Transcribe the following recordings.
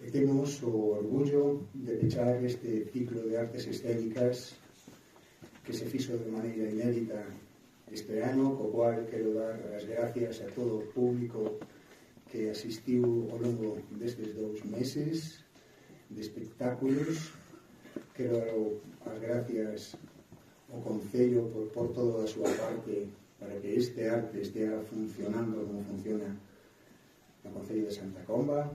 E temos o orgullo de pechar este ciclo de artes escénicas que se fixo de maneira inédita este ano, co cual quero dar as gracias a todo o público que asistiu ao longo destes 2 meses de espectáculos. Quero dar as gracias ao Concello por toda a súa parte para que este arte estea funcionando como funciona no Concello de Santa Comba.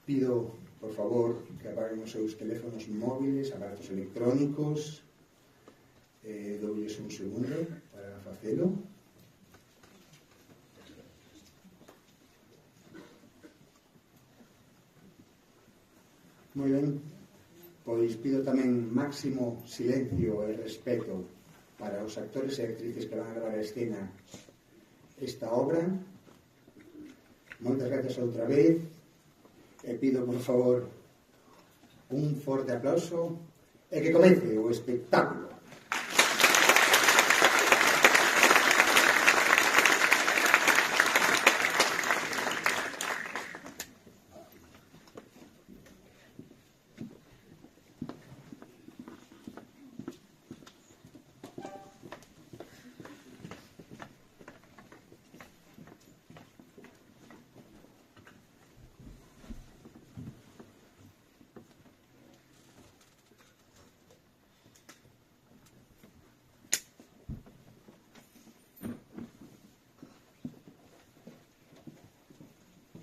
Pido, por favor, que apaguen os seus teléfonos móviles, aparatos electrónicos. Doulles un segundo para facelo. Moi ben, pois pido tamén máximo silencio e respeto para os actores e actrices que van a gravar a escena esta obra. Moitas gracias outra vez e pido, por favor, un forte aplauso e que comece o espectáculo.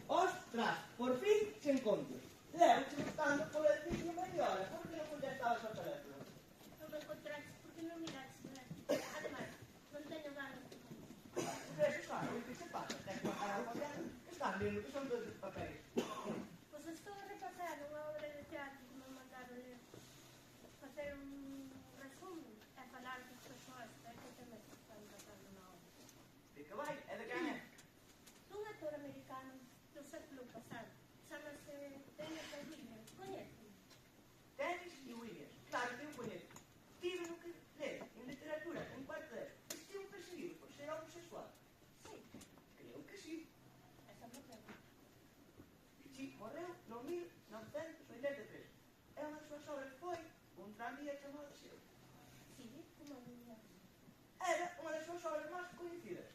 Ostras, por fin se encontro. Levo te buscando por el sitio media hora. Por que non contestabas ao teléfono? Non me encontraste porque non miraste o teléfono. Ademais, non teño ganas de comer. Pois eso sabe, o que se pasa? Ten que pagar a facer. Están vendo que son todos os papeles. Pois estou a repasar unha obra de teatro que me mandaron ler. Facer un resumo e falar das persoas que tamén están tratando na obra. De que vai? É de quen é? Un actor americano do século pasado. Chámase Dennis Williams. Coñece? Dennis e Williams. Claro que eu coñezo. Tive no que ler en literatura en cuarto de estivo perseguido por ser homosexual. Sí. Creo que sí. Esa morreu. Sí, morreu no 1983. E unha das súas obras foi un tranvía chamado Seu. Sí, como diría. Era unha das súas obras máis coñecidas.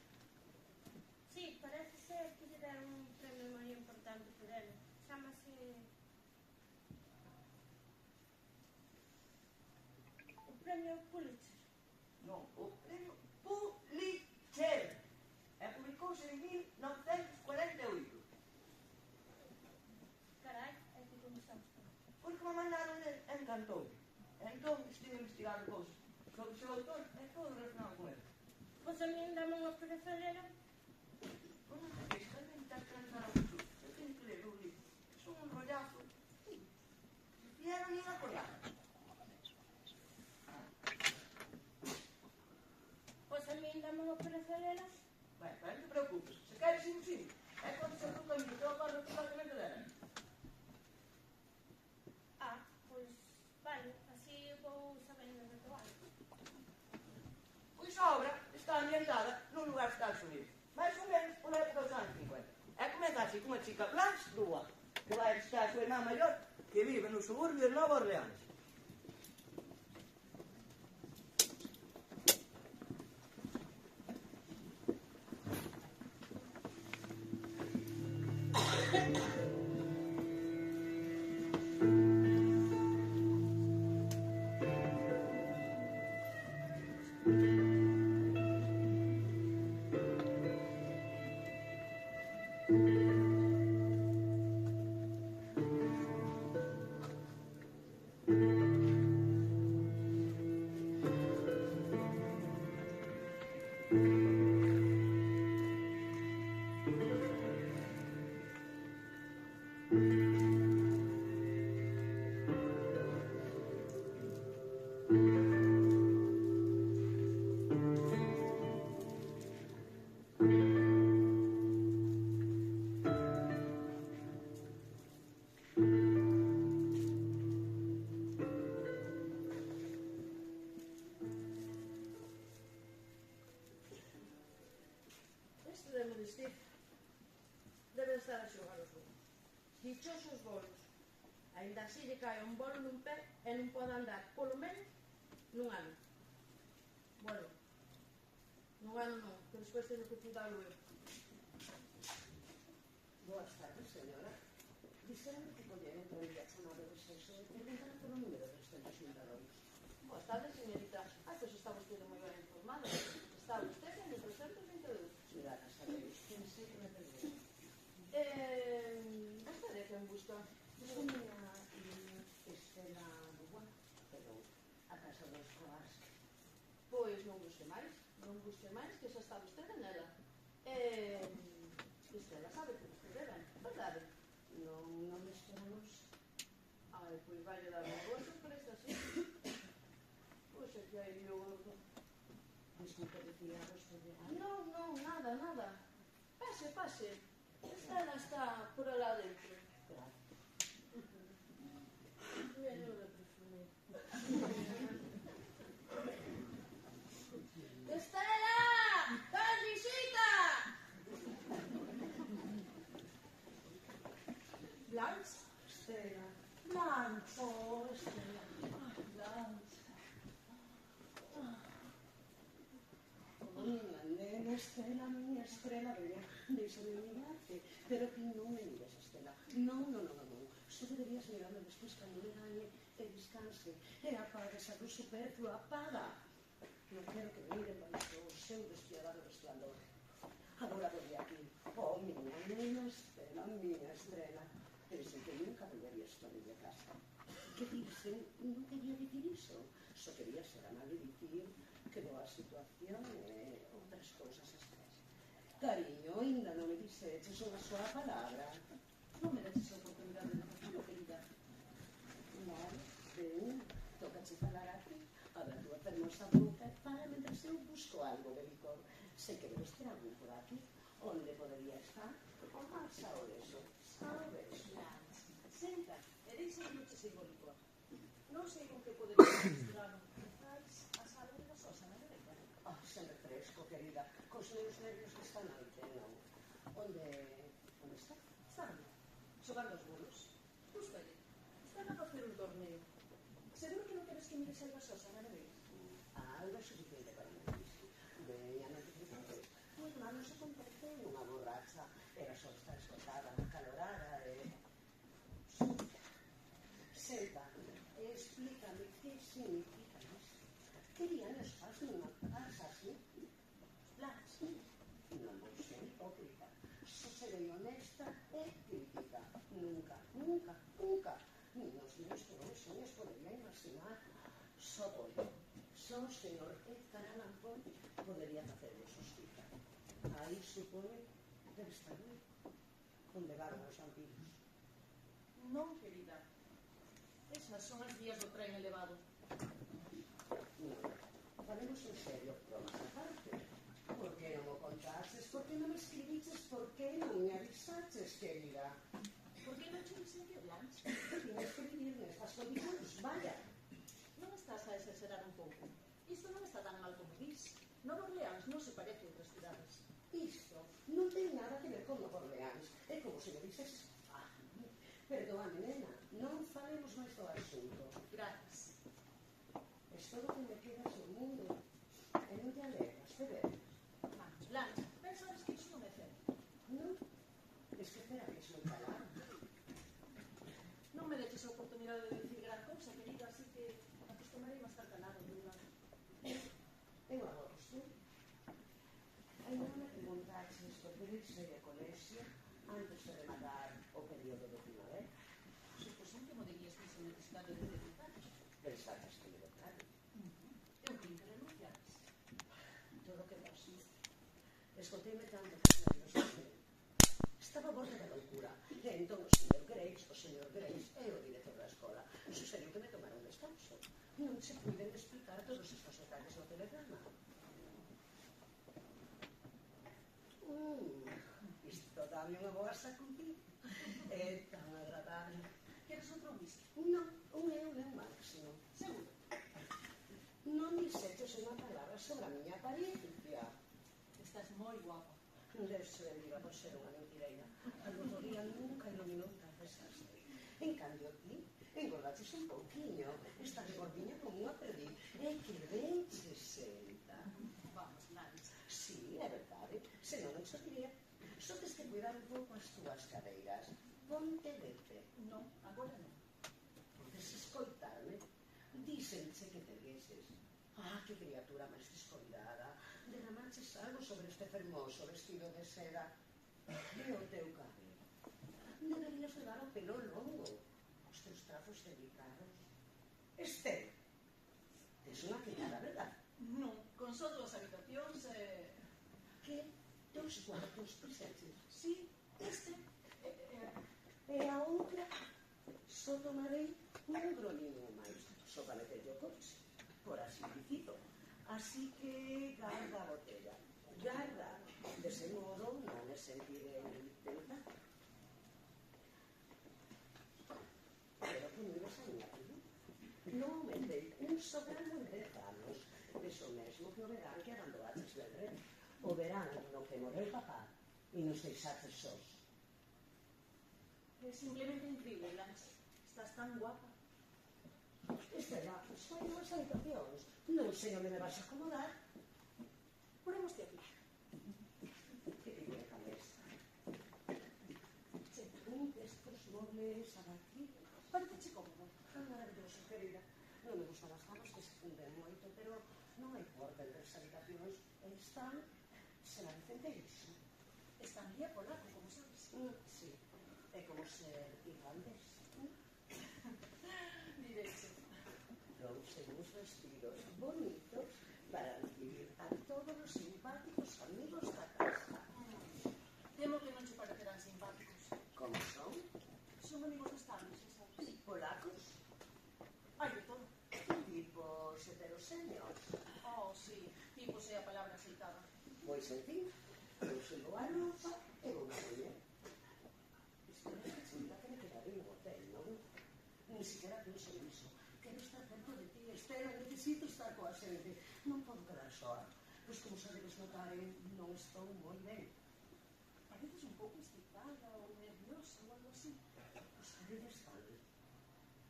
Sí, parece ser que lle deron un premio moi importante por ele. Chámase o premio Pulitzer. Non, o premio Pulitzer. E publicouse en 1948. Carai, é que como sabes todo. Porque me mandaron en Cantón. Entón estive investigando cousas sobre o seu autor e todo relacionado con ele. Pois a mí dame unha preferela. Bueno, esta tamén está cansada mucho. Eu teño que ler o libro. Son un rollazo. E era nin acordar. Pois a mí dame unha preferela. Ben, non te preocupes. Se queres ir sin, é quando se tu camiño, eu acordo completamente dela. Ah, pois vale, así vou sabendo de que vale. Pois a obra está ambientada nun lugar dos Estados Unidos, máis ou menos por época dos anos 50. E comeza así con unha chica Blanche Dubois, que vai visitar a súa irmá maior, que vive no suburbio de Nova Orleans. Este debe de estar a xogar o xogo. Dichosos bolos. Ainda así lle cae un bolo nun pé e non pode andar, polo menos, nun ano. Bueno, nun ano non, que despois teño que cuidalo eu. Boas tardes, señora. Dixeronme que colleron para ir a chamada de sexo e preguntaron polo número de 382. Boas tardes, señorita. Pois está vostede moi ben informada. Está vostede en el 322. Gracias a Deus. Pensei que me perdí. Vostede quen busca? Son unha Estela Dubois, pero a casa dos Coas. Pois non busque máis, que xa está vostede nela. Estela sabe que vostede ven, verdade? Non me esperamos. Ai, pois vai dar unha boa sorpresa, sí. Pois é que hai lío gordo. Desculpe decía vostede. Non, nada. Pase. Estela está por alá dentro. Menuda perfume. Estela! ¡Estás visita! Blanche? Estela. Blanche. Oh, Estela. Blanche. Miña nena, Estela, miña estrela bella. Déixame mirarte, pero que non me mires, Estela. Non. Só deberías mirarme despois cando me gañe e descanse. E apaga esa luz superflua, apaga. Non quero que me miren baixo o seu despiadado resplandor. Agora volví aquí. Oh, miña nena, Estela, miña estrela. Pensei que nunca volverías a mi casa. Que dicen? Non quería dicir iso. Só quería ser amable e dicir que boa situación e outras cousas así. Cariño, ainda non me dixeches unha soa palabra. Non me deches a oportunidade de facilo, querida. Vale, ben, tócache falar a ti. A ver, tú a fermosa boca para mentres eu busco algo de licor. Sei que debes ter algún por aquí. Onde podería estar? O máis ao eso, sabes? Senta, e deixa que non te sirvo licor. Non sei con que podería mesturarlo. Fais a salve da sosa na dereita. Sempre fresco, querida. Cos meus nervios desta noite, non. Onde está? Sabe, xogando os bolos. Búscalle. Están a facer un torneo. Seguro que non queres que mires a sosa na dereita. Algo suficiente para mí. Veña, non te preocupes. O hermano se convirte en unha borracha. Era só estar escotada, calorada e... Senta, explícame que significa isto. Querían os faz nunha casa así? Blanche. Non vou ser hipócrita. Só serei honesta e crítica. Nunca. Nin os meus peores soños podería imaginar. Só o señor Edgar Allan Poe podería facerlo justicia. Aí supone debe estar ben. Onde levaron os vampiros? Non, querida. Esas son as vías do tren elevado. Non. Falemos en serio, bromas aparte. Por que non o contases? Por que non me escribiches? Por que non me avisaches, querida? Por que non che dixen que Blanche? Vine a escribir nestas condicións, vaya. Non estás a exagerar un pouco. Isto non está tan mal como dis. Nova Orleans non se parece a outras cidades. Isto non ten nada que ver con Nova Orleans. É como se me dices... Perdóame, nena, non falemos máis do asunto. Gracias. Es todo que me queda no mundo. E non te alegras, de ver. Blanche, pensabes que iso non é certo? Non? Es que espera que es moi calado. Non me deches a oportunidade de decir gran cousa, querida, así que acostumarei a estar calado de un lado. Eu agora estou. Ainda non me preguntaches por que irse de colexio antes de rematar o período de primavera. Supusón que mo dirías que se necesitado de debutar. Pensaches que me declaro. Eu tin que renunciares. Todo que pasó. Escoteime tanto que os nervios de estaba a borde da loucura. E entón o señor Grace é o director da escola. Sucediu que me tomaron descanso. Non se puiden explicar todos estos detalles no telegrama. Isto dame unha boa sacudida. É tan agradable. Queres outro whisky? Non, un euro máximo. Seguro. Non dixeches unha palabra sobre a miña apariencia. Estás moi guapa. Debe ser viva por ser unha mentireira. Al outro día nunca iluminou tan engordaches un pouquiño, estás gordiña como unha perdiz, e que ben che senta. Vamos, Lancha. Sí, é verdade, senón non se diría. Só tes que cuidar un pouco as túas cadeiras. Ponte de pé. Non, agora non. Podes escoitarme. Díxenche que te vieses. Ah, que criatura máis descuidada. Derramanches algo sobre este fermoso vestido de seda. E o teu cabelo. Deberías levar o pelo longo. Os teus trazos delicados. Esther, tes unha criada, verdad? Non, con só 2 habitacións e... Que 2 cuartos presentes. Sí, este... E a outra só tomarei un groniño máis. Só para meter o coche, por así dicito. Así que garda a botella. Garda. De ese modo non me sentiré tentar. Pero que non ibas a miña tudo. Non me dei un sobrano en 10 anos. Deso mesmo que o verán que abandonaches del rey. O verán no que morreu papá e nos deixaches sós. É simplemente increíble, Lancha. Estás tan guapa. Estela, só hai 2 habitacións. Non sei onde me vas a acomodar. Ponémoste aquí. Que te viene a cabeza. Che, un destes mobles aquí. Parece cómodo. Tan maravilloso, querida. Non me gustan as camas que se funden moito, pero non hai porta entre as habitacións. Están, será decenteixa. Estaría polaco, como sabes. Sí, é como ser irlandés. Direche. Trouxe uns vestidos bonitos para recibir a todos os simpáticos amigos da casa. Temo que non che parecerán simpáticos. Como son? Son amigos estables, xa sabes. Polacos? Hai de todo. Tipos heterosenios? Oh, sí. Tipos é a palabra aceitada. Pois, en fin, trouxe boa roupa e unha muller. Espera que chica que me quedaré no hotel, non? Ni siquiera penso niso. Quero estar dentro de ti, Estela, necesito estar coa xente. Non podo quedar soa. Pois como sabedes notar, non estou moi ben. Pareces un pouco excitada ou nerviosa ou algo así. Os caredes tal.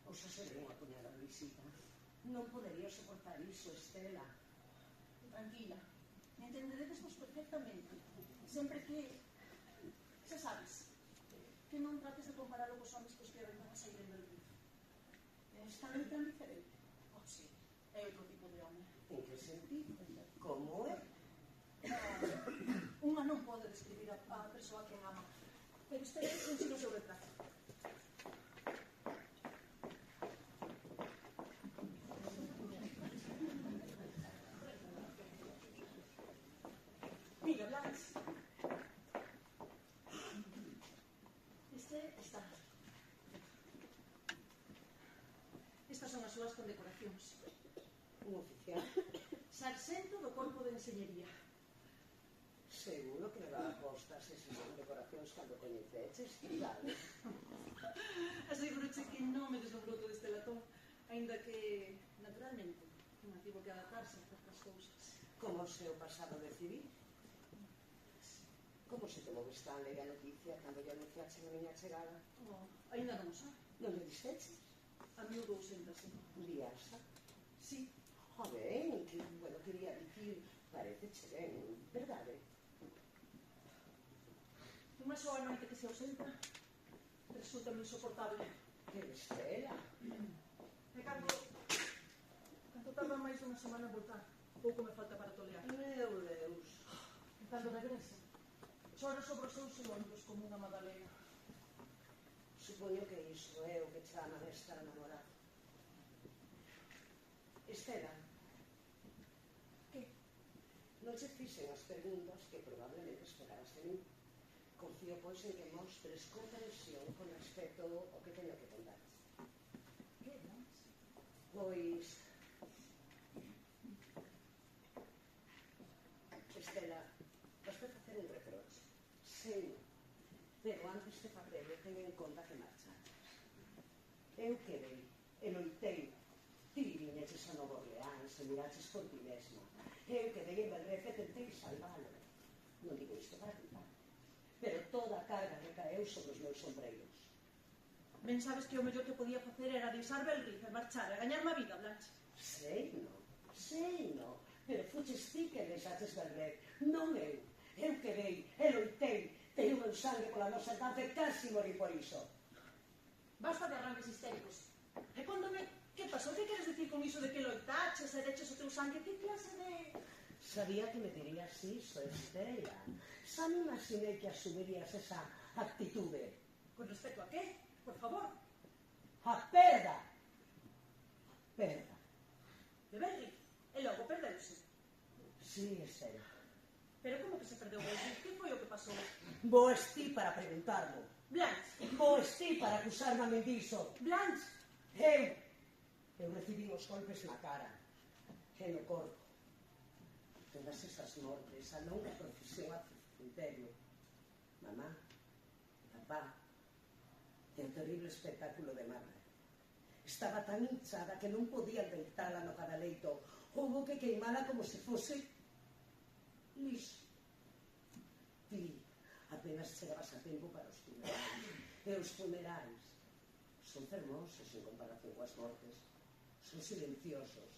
Ou xa serei unha puñada de visita. Non podería soportar iso, Estela. Tranquila. Entenderedesvos perfectamente. Sempre que... Xa sabes. Que non trates de comparalo cos homens cos que van a sair en Belgrado. Están tan diferente. Oh, sí. É outro tipo de home. En que sentido? Como é? Unha non pode describir a persoa que ama. Pero este é un xino seu retrato. Mira, Blas. Este está. Estas son as súas condecoracións. Un oficial. Sarxento do Corpo de Enseñería. Seguro que me va a postas esas decoracións cando coñeceches, claro. Aseguroche que non me deslumbrou todo este latón, aínda que, naturalmente, non tivo que adaptarse a certas cousas. Como se o pasado decidir? Como se te moves tan leve a noticia cando lle anunciaxe a miña chegada? Oh, aínda non o sabe. Non lle dixeches? A 1200, sí. Viaxa? Sí. Ben, que, bueno, quería dicir, pareceche ben, verdade? Unha soa noite que se ausenta resulta insoportable. Que Estela? E cando tarda máis dunha semana en voltar, pouco me falta para tolear. Meu Deus. E cando regresa, chora sobre os seus ombros como unha madalena. Supoño que iso é o que chaman estar namorado. Estela, Que? non che fixen as preguntas que probablemente esperabas de mí. Confío, pois, en que mostres comprensión con respecto ao que teño que contar. Que, Blas? Pois... Estela, vas a facer un reproche. Sí, pero antes de facelo, ten en conta que marchaches. Eu quedei, e loitei. Ti viñeches a Novo Orleans e miraches por ti mesma. Eu quedei en Belref e tentei salvalo. Non digo isto para culpar. Pero toda a carga recaeu sobre os meus sombreiros. Ben sabes que o mellor que podía facer era deixar Belriz e marchar e gañarme a vida, Blanche. Sei no, pero fuches ti que deixaches Belriz, non eu. Eu quedei, e loitei, teño meu sangue pola nosa herdanza e casi morí por iso. Basta de arranques histéricos. E contóme, que pasou? Que queres dicir con iso de que loitaches e deches o teu sangue? Que clase de... Sabía que me dirías iso, Estela. Xa me imaginei que asumirías esa actitude. Con respecto a qué? Por favor. A perda. De Belriz. E logo perdeuse. Sí, Estela. Pero como que se perdeu Belriz? Que foi o que pasou? Vos ti para preguntarlo. Blanche. Vos ti para acusarme a mí diso. Blanche. Eu recibí os golpes na cara e no corpo. Todas esas mortes, a longa procesión a cemiterio. Mamá, papá, e o terrible espectáculo de Marta. Estaba tan hinchada que non podía deitarla no cadaleito. Houbo que queimala como se fose lixo. Ti apenas chegabas a tempo para os funerais. E os funerais son fermosos en comparación coas mortes. Son silenciosos.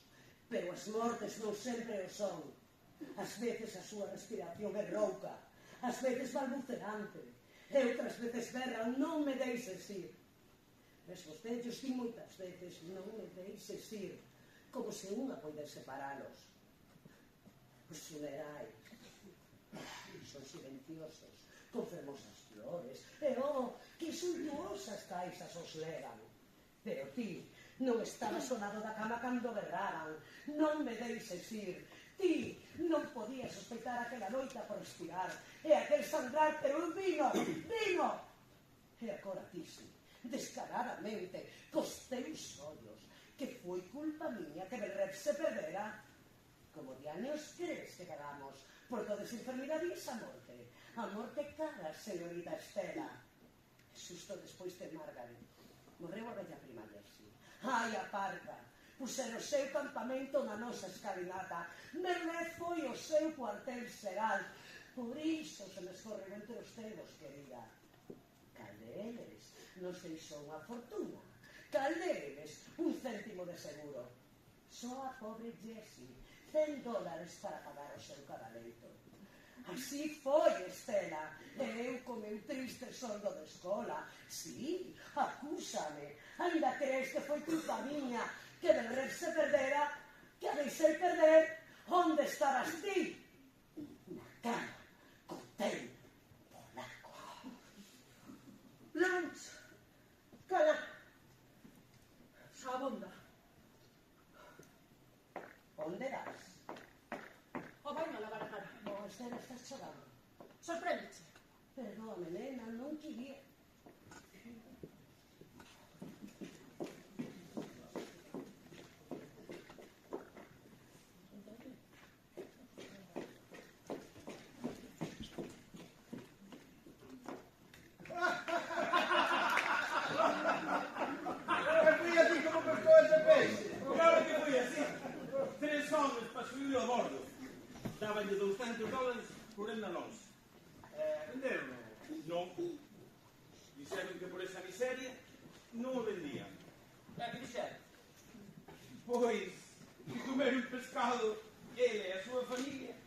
Pero as mortes non sempre o son. Ás veces a súa respiración é rouca. Ás veces balbuceante. E outras veces berran, non me deixes ir. Ves vostedes, di moitas veces, non me deixes ir. Como se unha poidese separalos. Os funerais son silenciosos, con fermosas flores, e que suntuosas caixas os levan. Pero ti non estabas ao lado da cama cando berraran, non me deixes ir. Ti non podías sospeitar aquela noita por respirar, e aquel sangrar, pero eu vino. E agora ti sí, descaradamente, cos teus ollos, que foi culpa miña que Belriz se perdera. Como diaños crees que cagamos por todas enfermidades a morte? A morte cara, señorita Estela. Xusto despois de Margaret. Morreu a bella primaria, sí. Ai, a parca. Puxeron o seu campamento na nosa escalinata. Belriz foi o seu cuartel xeral. Por iso se me escorreu entre os dedos, querida. Cal deles nos deixou unha fortuna. Cal deles un céntimo de seguro. Só a pobre Jessie, $100 para pagar o seu cadaleito. Así foi, Estela. E eu co meu triste soldo de escola. Sí, acúsame. Ainda crees que foi culpa miña que Belriz se perdera, que a deixei perder. Onde estarás ti? Na cama, co teu polaco. Blanche. Cala. Sabonda. Onde vas? O baño a lavar a cara. Estela, estás chorando. Sorpréndeche. Perdóame, nena, non quería. Fui así como pescou ese peixe. Claro que fui así. 3 homes para subir a bordo. Dábanlle $200 por el Alonso. Venderon? Non. Dixeron que por esa miseria non o vendían. É que dixeron? Pois, que comer un pescado ele e a súa familia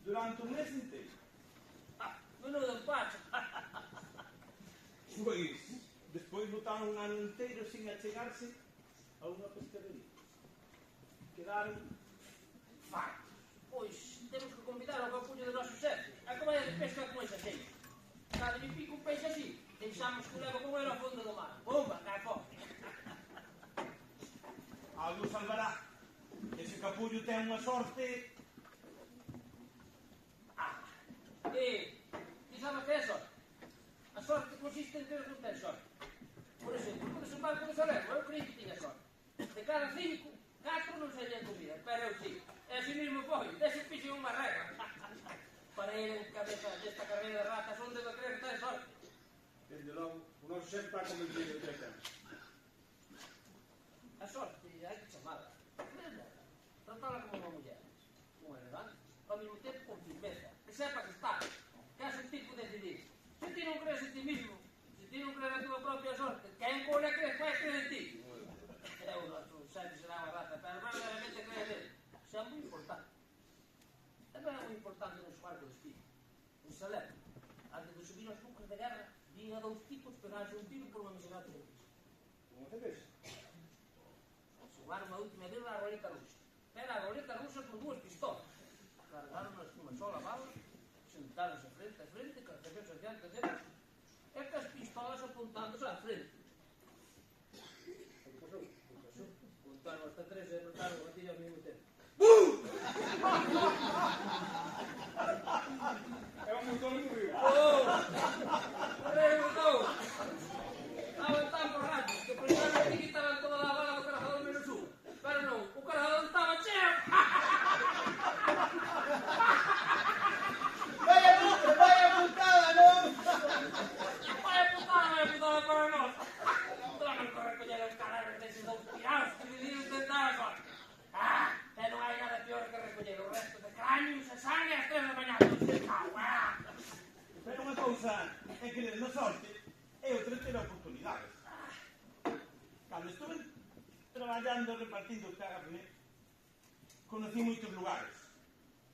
durante un mes inteiro. Menudo empacho. Pois, despois botaron un ano inteiro sin achegarse a unha pescadería. Quedaron fartos. Pois, temos que convidar ao capullo dos nosos xefes. A que vaya de pesca con esa xeña. Cada lle pico un peixe así, deixamos que o leva con ele ao fondo do mar. Bomba, cae fora. Algo salvará. Ese capullo ten unha sorte. E sabes que é a sorte? A sorte consiste en que non ten sorte. Por exemplo, quando se vai con esa lengua, eu creí que tiña sorte. De cada 5, 4 non serían comida, pero eu sí. E así mismo foi, dese pixe unha rega. Para ir en cabeza desta carreira de ratas, onde debe creer que ten sorte? Desde logo, o noso xefe está convencido de que ten. A sorte, hai que chamala. Tratala como unha muller. Unha elegante, ao mesmo tempo con firmeza. Que sepa que está, que has un tipo de decidir. Se ti non crees en ti mismo, se ti non crees na tua propia sorte, quen con tiña dous tipos pegarse un tiro por unha miserada de piso. Como te ves? Sumaron a última vez a roleta rusa. Era a roleta rusa con dúas pistolas. Cargaron unha sola bala, sentáronse frente a frente, con as cabezas diante deles, e que as pistolas apuntándose á frente. Que pasou? Contaron hasta 3 e apretaron o gatillo ao mesmo tempo. É un montón de río. Estaban tan borrachos que pensaron que quitaban toda a bala do cargador menos un. Pero non, o cargador estaba cheo. Vaya putada, non? Vaya putada para nós. Tragan que recoller os cadáveres deses dous tirados que viviron tentadas horas. E non hai nada peor que recoller o resto de cráneos e sangue ás 3 da mañá. Pero unha cousa é que na sorte é outra ter oportunidades. Cando estuve traballando repartindo carne, conocí moitos lugares.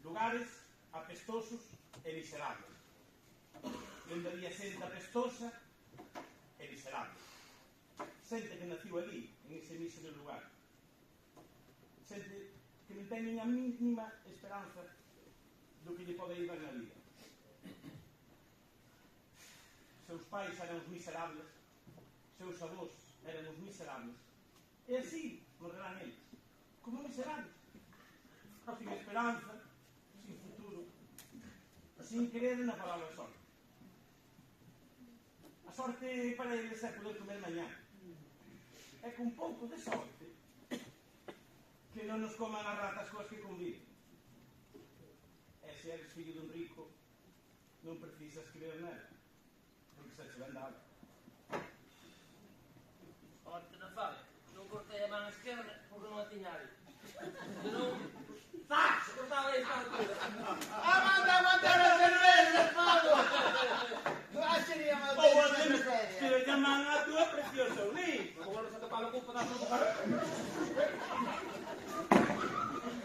Lugares apestosos e miserables. Onde había xente apestosa e miserable. Xente que naciu ali, en ese mísero lugar. Xente que non ten nin a mínima esperanza do que lle pode ir ben na vida. Seus pais eran os miserables, seus avós eran os miserables, e así morrerán eles, como miserables, sin esperanza, sin futuro, sin creer na palabra sorte. A sorte para eles é poder comer mañá. É con pouco de sorte que non nos coman as ratas coas que conviven. E se eres fillo dun rico, non precisas creer nela, porque se che ven dado. Sorte na fala. Non cortei a man esquerda porque non a tiña ali. Se non... ¡Zas! Cortaba aí esta altura. Aguanta a cerveza, Pablo! Sería máis Ou a que le llaman a túa preciosa Eunice. Como volves a topar o cu para dar un carro.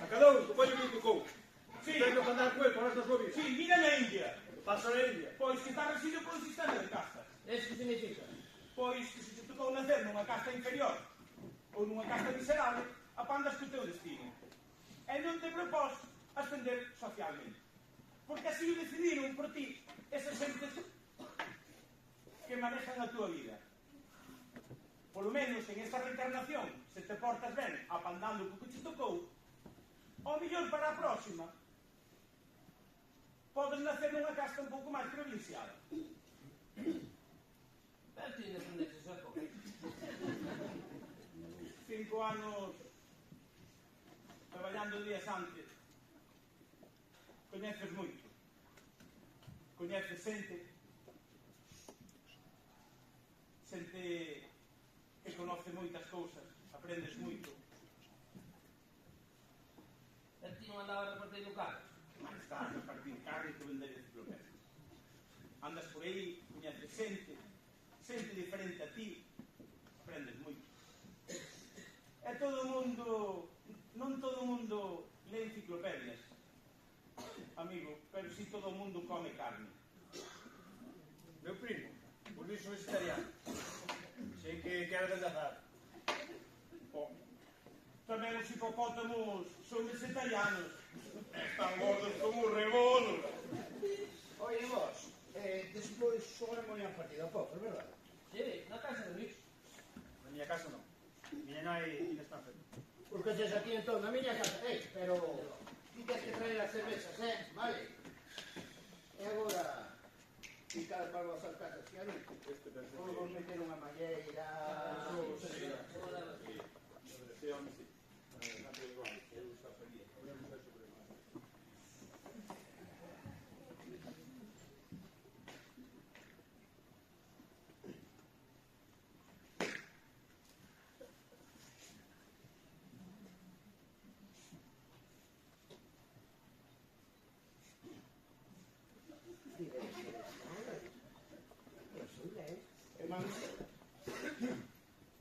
A cada un, o pollo que lle tocou. Sí. Tengo que andar con el para esta súa vida. Sí, mira na India. Paso na India. Pois que está regido por un sistema de castas. Eso que significa? Pois que se te tocou nacer nunha casta inferior ou nunha casta miserable, apandas co teu destino. E non te propós ascender socialmente. Porque así o decidiron por ti esas xentes que manejan a túa vida. Por lo menos en esta reencarnación, se te portas ben apandando co que te tocou, ao mellor para a próxima podes nacer nunha casta un pouco máis provinciada. Pero ti independentes esa cosa. 5 anos traballando días antes, coñeces moito. Coñeces xente que conoce moitas cousas, aprendes moito. E ti non andaba repartindo carros. Non estás a partir carne que vender enciclopedias. Andas por aí, coñeces xente diferente a ti, aprendes moito. E todo o mundo, non todo o mundo lee enciclopedias, amigo, pero si todo o mundo come carne. Meu primo, o Luis é vegetariano. Sei que quero adelgazar. Tamén os hipopótamos son vegetarianos. Están gordos como rebolos. Oye, vos, despois xogaremos moi a partida a pouco, verdad? Sí, na casa de Luis. Na miña casa non. Miña nai ainda está enferma. Os coches aquí entón, na miña casa, pero ti tens que traer as cervezas, vale? E agora, picar para as vossas casas, que a mí, vos meter unha malleira, xogos, Sí, home, sí. Non é igual, eu xa sabía. Podemos ver sobre nós.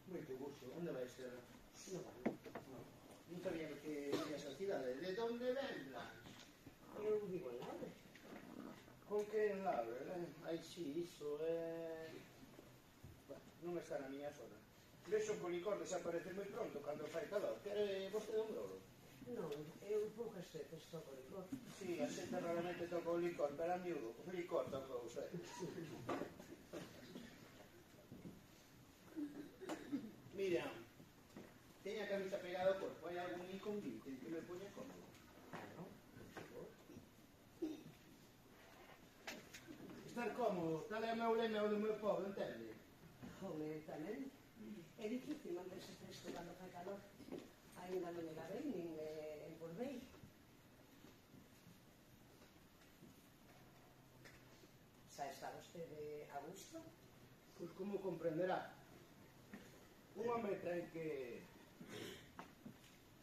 Moito gusto. Onde vai ser? Non sabía que viñas a cidade. De onde ven, Blanc? Eu digo nada. Con que en Laura, ai si, iso é... Non está na miña zona. Vexo que o licor desaparece moi pronto cando fai calor. Quere vostede un grolo? Non, eu poucas veces toco licor. Si, a xente raramente toca o licor, pero a miúdo, o licor toca usted. Mira, teña a camisa pegada ao corpo, hai algún inconveniente que me poña cómodo. Estar cómodo, tal é o meu lema do meu povo, entende? Home, tamén. É difícil manterse fresco cando fai calor. Ainda non me lavei, nin me empolvei. Xa está vostede a gusto? Pois como comprenderá, un home ten que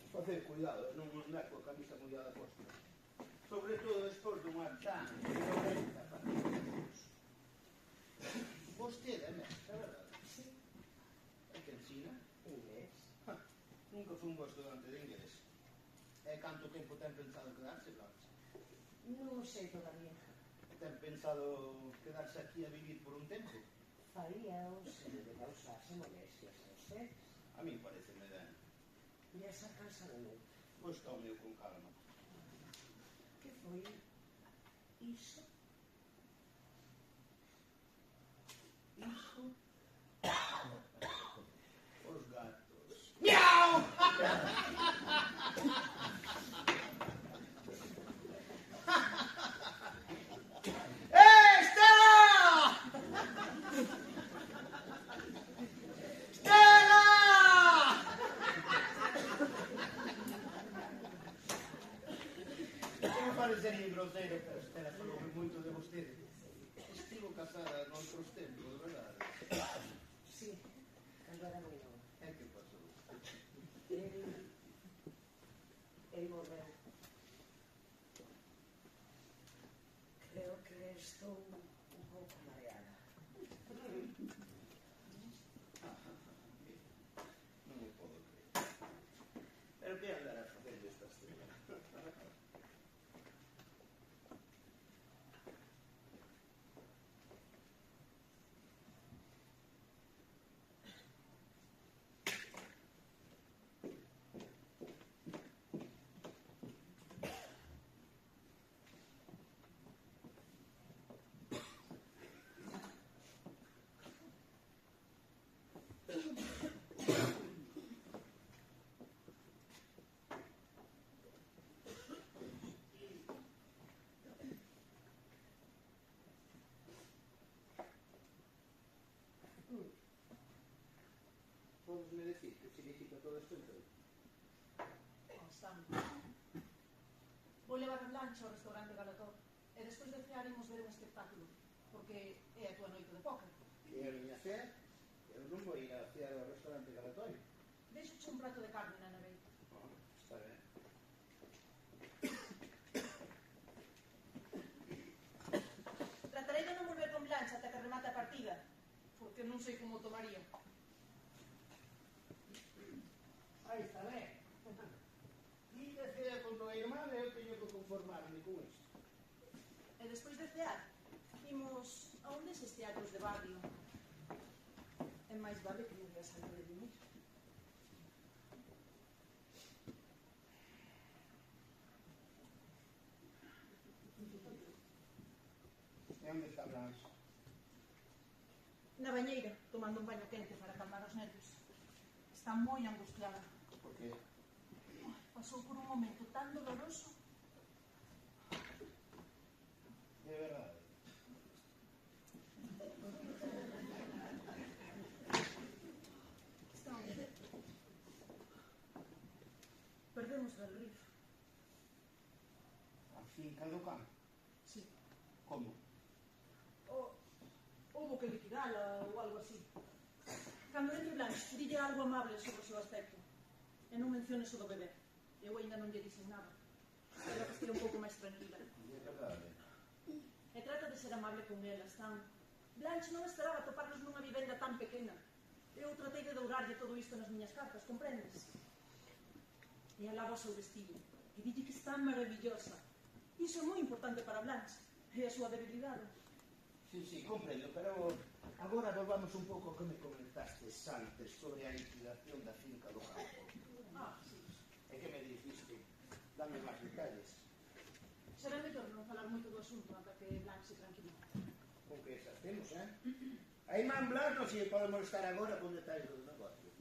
facer cuidado, non andar coa camisa mollada posta. Sobre todo despois dunha tan violenta partida. Vostede é mestra, verdade? Sí. É que ensina? Inglés. Nunca fui un bo estudante de inglés. E canto tempo ten pensado quedarse, Blanche? Non sei todavía. Ten pensado quedarse aquí a vivir por un tempo? Faría o se de causarse molestias a ustedes. A mí pareceme ben. E esa casa de meu. Pois tómeo con calma. Que foi iso? Iso? Os gatos. Miau! Parecería grosero, pero Estela falou moito de vostede. Estivo casada noutros tempos, verdade? Sí, cando era moi novo. E que pasou? El morreu. Creo que estou un pouco mareada. Non o podo creer. Pero que andará facendo esta estrela? Podesme decir que significa todo isto entón? Constante. Vou levar a Blanche ao restaurante Galató e despois de cear imos ver un espectáculo, porque é a túa noite de póker. E a miña cea? Eu non vou ir a cear ao restaurante Galatoio. Deixoche un prato de carne na neveira. Está ben. Tratarei de non volver con Blanche ata que remate a partida, porque non sei como o tomaría. Aí está ben. Dille a cea con tua irmán e eu teño que conformarme con isto. E despois de cear, imos a un deses teatros de barrio. É máis vale que non veas algo de vivir. E onde está Blanche? Na bañeira, tomando un baño quente para calmar os nervios. Está moi angustiada. Por qué? Pasou por un momento tan doloroso. De verdade. Está onde? Perdemos del Rif. A finca do campo? Sí. Como? Houbo que liquidala ou algo así. Cando entre Blanche, dille algo amable sobre o seu aspecto. E non menciones o do bebé. Eu ainda non lle dixen nada. Espero que estea un pouco máis tranquila. De verdade. E trata de ser amable con elas, tan... Blanche non esperaba toparnos nunha vivenda tan pequena. Eu tratei de dourarlle todo isto nas miñas cartas, comprendes? E alaba o seu vestido. E dille que está maravillosa. Iso é moi importante para Blanche. É a súa debilidade. Sí, comprendo, pero agora volvamos un pouco que me comentaste antes sobre a liquidación da finca do campo. Sí. E que me diciste? Dame máis detalles. Será mellor non falar moito do asunto ata que Blanche se tranquilice. Con que esas temos, A irmán Blanche non se pode molestar agora con detalles do negocio.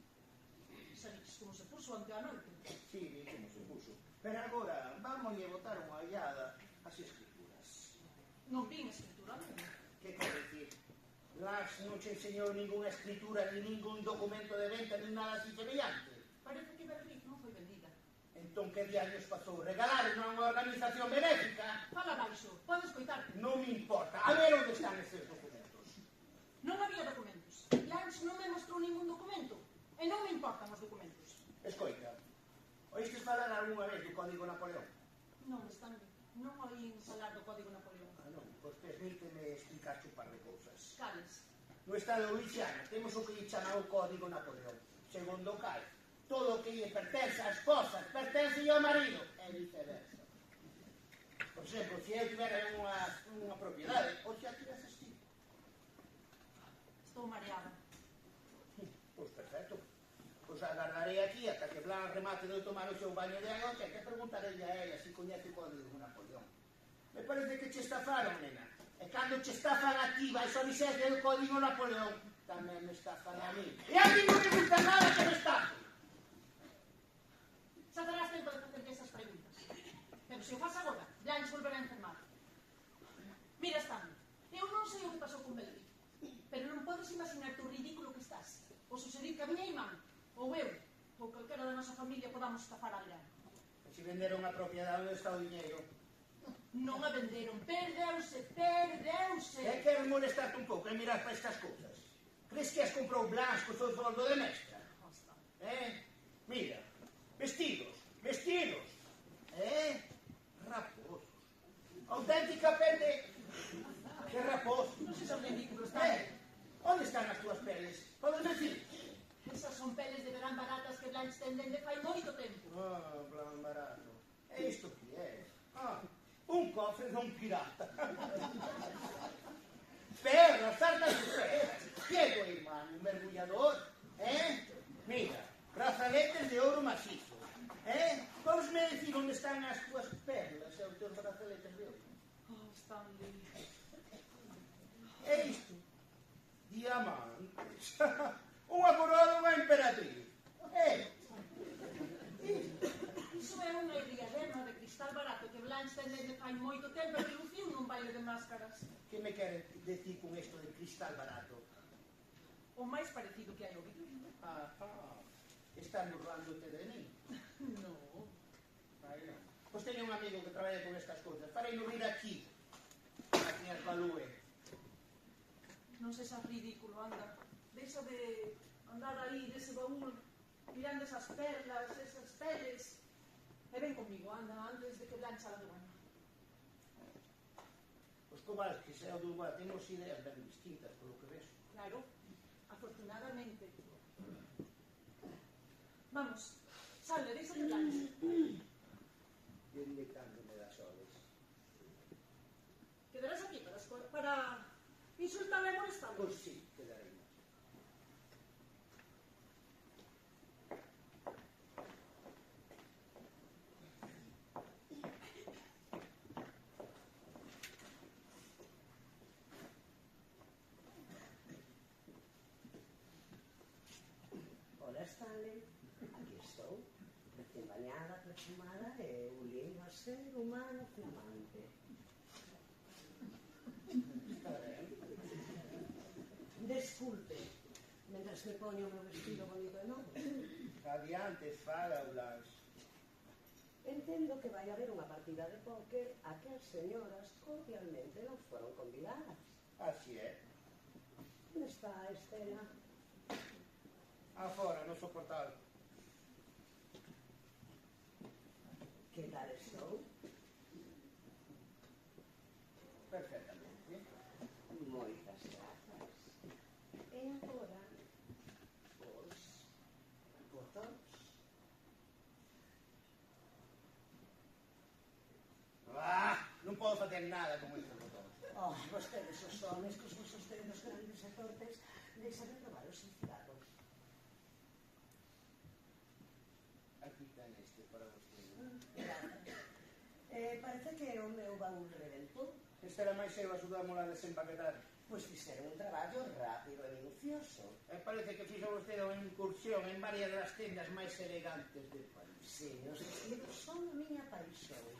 Sabes como se puso ante a noite? Sí, vi como se puso. Pero agora, vamos a botar unha ollada ás escrituras. Non vin escritura, non? Que quer decir? Blanche non che enseñou ninguna escritura, ni ningún documento de venta, ni nada así semellante. Parece que Berriz non foi vendida. Entón, que diaños pasou? Regalaron a unha organización benéfica? Fala baixo, pode escoitarte. Non me importa. A ver onde están estes documentos. Non había documentos. Blanche non me mostrou ningún documento. E non me importan os documentos. Escoita, oístes falar algunha vez do Código Napoleón? Non, Stanley. Non oín falar do Código Napoleón. Non, pois permíteme explicar un par de cousas. Cales? No Estado de Luisiana temos o que lle chama o Código Napoleón, segundo o cal todo o que lle pertence ás esposas pertence ao marido, e viceversa. Por exemplo, se eu tivera unha propiedade, ou xa tiveses ti. Estou mareada. Pois perfecto. Pois agardarei aquí ata que Blanc remate de tomar o seu baño de agua, que preguntarei a ella se coñece o Código Napoleón. Me parece que che estafaron, nena. E cando che estafan a ti, vais a licencia do Código Napoleón, tamén me estafan a mí. E a mí non me gusta nada que me estafen. Xa terás tempo de facer esas preguntas. Pero se o faz agora, Blanche volverá a enfermar. Mira, Stanley, eu non sei o que pasou con Belri, pero non podes imaginar o ridículo que estás. O sucedir que a miña irmán, ou eu, ou calquera da nosa familia podamos estafar a gran. E se venderon a propiedade, onde está o dinheiro? Non a venderon, perdeuse. E queres molestarte un pouco e mirar para estas cousas? Crees que as comprou Blanche co seu soldo de mestra? Mira, vestidos, raposos, auténtica pende, que raposos. Non se son ridículos, Stanley. Onde están as túas peles? Podes decir? Esas son peles de verán baratas que Blanche ten dende fai moito tempo. Blanc barato. E isto que é? Un cofre de un pirata. Perlas, sartas de perlas. Diego, irmán, un mergullador. Mira, brazaletes de ouro macizo. Podes me decir onde están as túas perlas e os teus brazaletes de ouro? Stanley. E isto? Diamantes. Unha coroa dunha emperatriz. Iso é unha diadema de cristal barato que Blanche ten dende fai moito tempo e que luciu nun baile de máscaras. Que me queres decir con isto de cristal barato? O máis parecido que hai ouvido. Están burlándote de mí. No. Pois teño un amigo que traballa con estas cousas. Farei no vir aquí as valúe. Non se xa ridículo, anda. Deixa de andar aí dese baúl mirando esas perlas, esas peles. E ven comigo, anda, antes de que Blanche la do baño. Pois cobal, que sea o do igual, temos ideas ben distintas, polo que ves. Claro, afortunadamente. Vamos, salve, deixa de Blanche. Dende cando me das horas. Quedarás aquí para insultarme e molestarme. Pois sí, quedarei máis. Hola, Stanley. Aquí estou. Recién bañada, perfumada e un lindo ser humano fumante. Está ben. Desculpe, mentras me poño o meu vestido bonito e novo. Adiante, fala, Blanche. Entendo que vai haber unha partida de póker a que as señoras cordialmente non foron convidadas. Así é. Onde está a Estela? Afora, no soportal. Que tal estou? Perfectamente. Moitas grazas. E agora, os botóns. Non podo facer nada con estes botón. Vostedes os homes, cos vosos dedos grandes e torpes, deixan de probar os cigarros. Aquí ten este para vostede. Gracias. Parece que o meu baúl reventou. Este era máis eu axudámola a desempaquetar. Pois fixeron un traballo rápido e minucioso. Parece que fixo vostede unha incursión en varias das tendas máis elegantes do país. Sí, os vestidos son a miña paixón.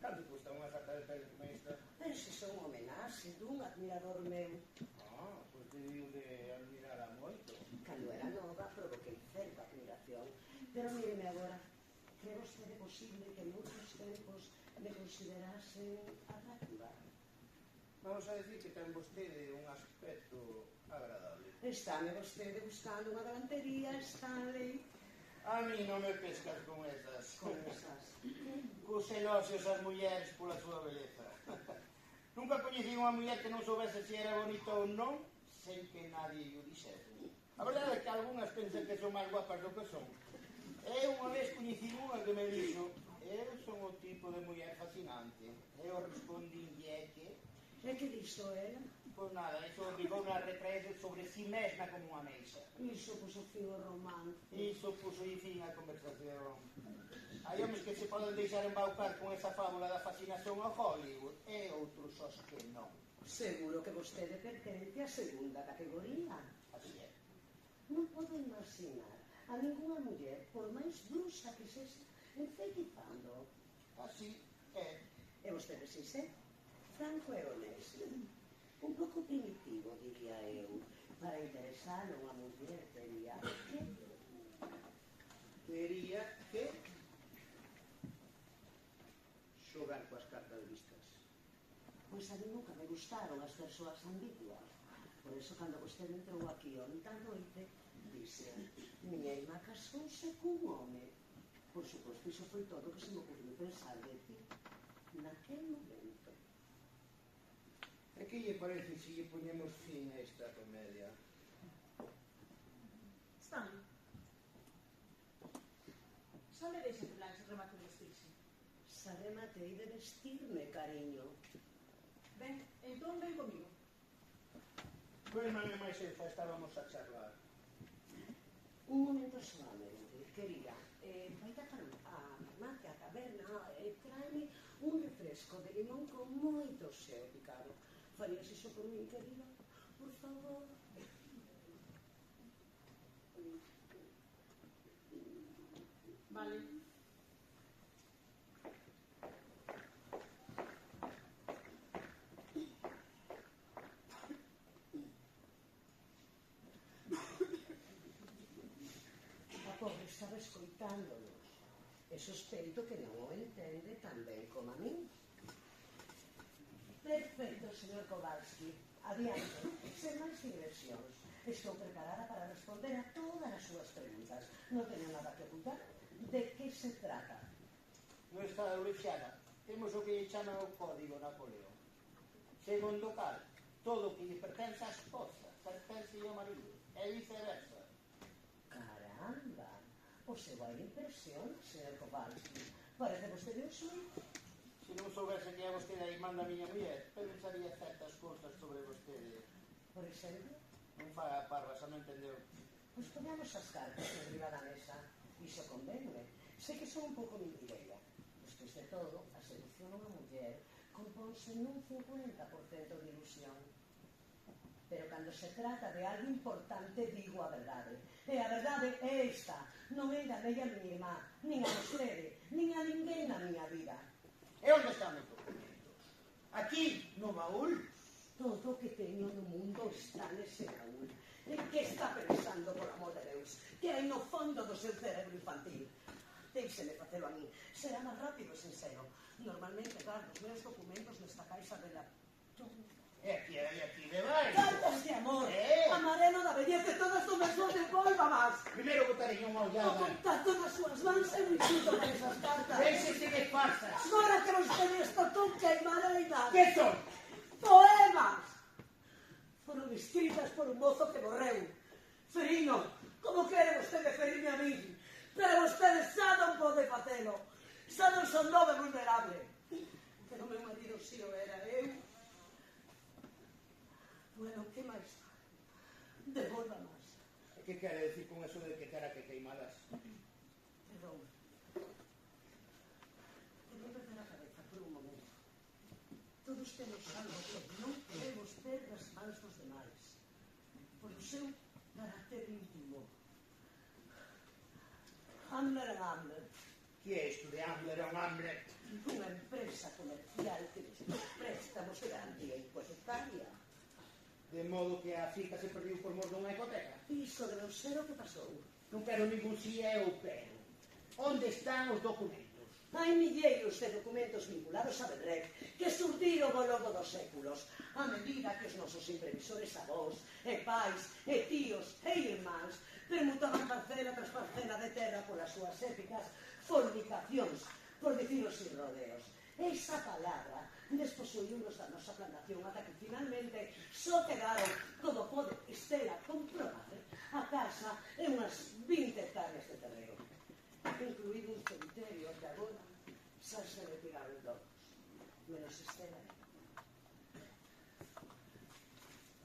Canto custa unha jarta de peles como esta? Pero se son homenaxe dun admirador meu. Pois debiu de admirala moito. Cando era nova provoquei certa admiración. Pero míreme agora, cree vostede posible que noutros tempos me considerasen atractiva? Vamos a decir que ten vostede un aspecto agradable. Estáme vostede buscando unha galantería, Stanley? A mí non me pescas con esas. Con esas. Cos eloxios ás mulleres pola súa beleza. Nunca coñecí unha muller que non soubese se era bonita ou non, sen que nadie o dixese. A verdade é que algunhas pensan que son máis guapas do que son. Eu unha vez coñecí unha que me dixo: eu son o tipo de muller fascinante. Eu respondinlle que... E que dixo ela? Pois nada, iso obrigou a retraerse sobre si mesma como unha meixa. Iso puso fin ao romance. Iso puso fin á conversación. Hai homens que se poden deixar embaucar con esa fábula da fascinación ao Hollywood e outros os que non. Seguro que vostede pertence á segunda categoría. Así é. Non podo imaginar a ninguna muller, por máis bruxa que sexa, enfeitizando. Así é. E vostede si sé, franco e honesto. Un pouco primitivo, diría eu. Para interesar a unha muller tería que... Tería que xogar coas cartas vistas. Pois a mí nunca me gustaron as persoas ambiguas. Por eso, cando vostede entrou aquí onta noite, dixe: miña irmá casouse cun home. Por suposto, iso foi todo o que se me ocurriu pensar de ti naquel momento. E que lle parece se lle poñemos fin a esta comedia? Stanley, só me deixa que Blanche remate de vestirse. Xa rematei de vestirme, cariño. Ben, entón ven comigo. Pois non é máis xa estábamos a charlar. Un momento solamente, querida. Vai a farmacia, a taberna, e tráeme un refresco de limón con moito xeo picado. Farías iso por mí, querida? Por favor. Vale. A pobre estaba escoitándonos. E sospeito que non o entende tan ben como a min. Perfecto, señor Kowalski. Adiante, sen máis digresións. Estou preparada para responder a todas as súas preguntas. Non teño nada que ocultar. De que se trata? No estado de Luisiana temos o que lle chama o Código Napoleón. Segundo cal, todo o que lle pertence á esposa pertence ao marido, e viceversa. Caramba! O seu hai impresión, señor Kowalski. Parece vostede un suízo. Se non soubese que é vostede a irmán da miña muller, pensaría certas cousas sobre vostede. Por exemplo, Non faga parvas, a non entendeu. pois poñamos as cartas en riba da mesa. Iso convenme. Sei que son un pouco mentireira. Despois de todo, a seducción a unha muller compónse nun 50% de ilusión. Pero cando se trata de algo importante, digo a verdade. E a verdade é esta. Non enganei a miña irmá, nin a vostede, nin a ninguén na miña vida. E onde están os documentos? Aquí, no baúl. Todo o que teño no mundo está nese baúl. En que está pensando, por amor de Deus? Que hai no fondo do seu cerebro infantil? Déixeme facelo a mí. Será máis rápido e sincero. Normalmente guardo os meus documentos nesta caixa de la... E aquí de vai. Cartas de amor! Amarelo da belleza e todas as persoas de volva más! Primeiro botarei unha O ollada. contacto das súas mans é moi xusto con esas cartas. Déxese de farsas. Agora que vostede está con queimareiras. Que son? Poemas! Foron escritas por un mozo que morreu. Ferino, como quere vostede ferirme a mí? Pero vostede xa non pode facelo. Xa non son nove vulnerable. Pero me meu marido si o era eu. Bueno, que máis? Devolva máis. E que quere decir con eso de que quera que queimadas? Perdón. Tengo que perder a cabeza por un momento. Todos temos algo que non queremos ver nas mans dos demais. Por o seu carácter íntimo. Ambler and Ambler. Que é isto de Ambler and Ambler? Unha empresa comercial que nos préstamos de garantía hipotecaria. De modo que a fica se perdiu por mor dunha hipoteca. Iso de non ser o que pasou. Non quero ningún si eu pero. Onde están os documentos? Hai milleiros de documentos vinculados a Benrec que surdiron ao longo dos séculos a medida que os nosos imprevisores avós, e pais, e tíos, e irmáns permutaban parcela tras parcela de terra polas súas épicas fornicacións, por dicirlo sin rodeos. Esa palabra desposuíunos da nosa plantación ata que finalmente só quedaron, como pode Estela comprobar, a casa e unhas 20 hectáreas de terreno, incluído un cementerio que agora xa se retiraron todos, menos Estela.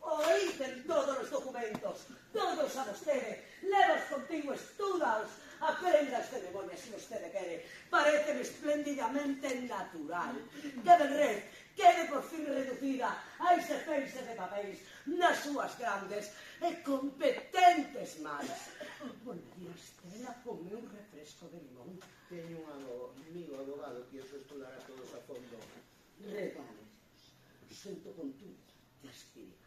Oíten todos os documentos, todos a vostede, levas contigo, estúdaos, aprendas de memoria se vostede quere. Pareceme espléndidamente natural que Benrec quede por fin reducida a ese feixe de papéis nas súas grandes e competentes mans. Volvería Estela come un refresco de limón. Teño un amigo abogado que os estudará todos a fondo. Regálelos, xunto con tú te aspirinas.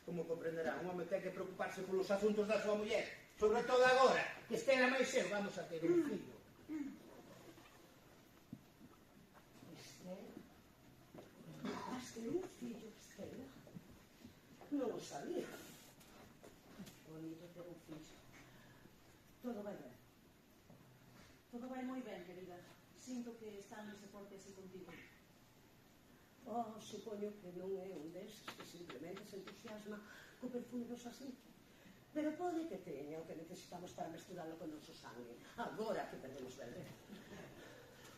Como comprenderá, un home ten que preocuparse polos asuntos da súa muller, sobre todo agora, que Estela máis eu vamos a ter un fillo. Estela? Vas ter un fillo, Estela? Non o sabía. Bonito ter un fillo. Todo vai ben. Todo vai moi ben, querida. Sinto que están nese porte así contigo. Oh, supoño que non é un deses que simplemente se entusiasma co perfume dos aceite. Pero pode que teña o que necesitamos para mesturarlo con noso sangue, agora que perdemos verde.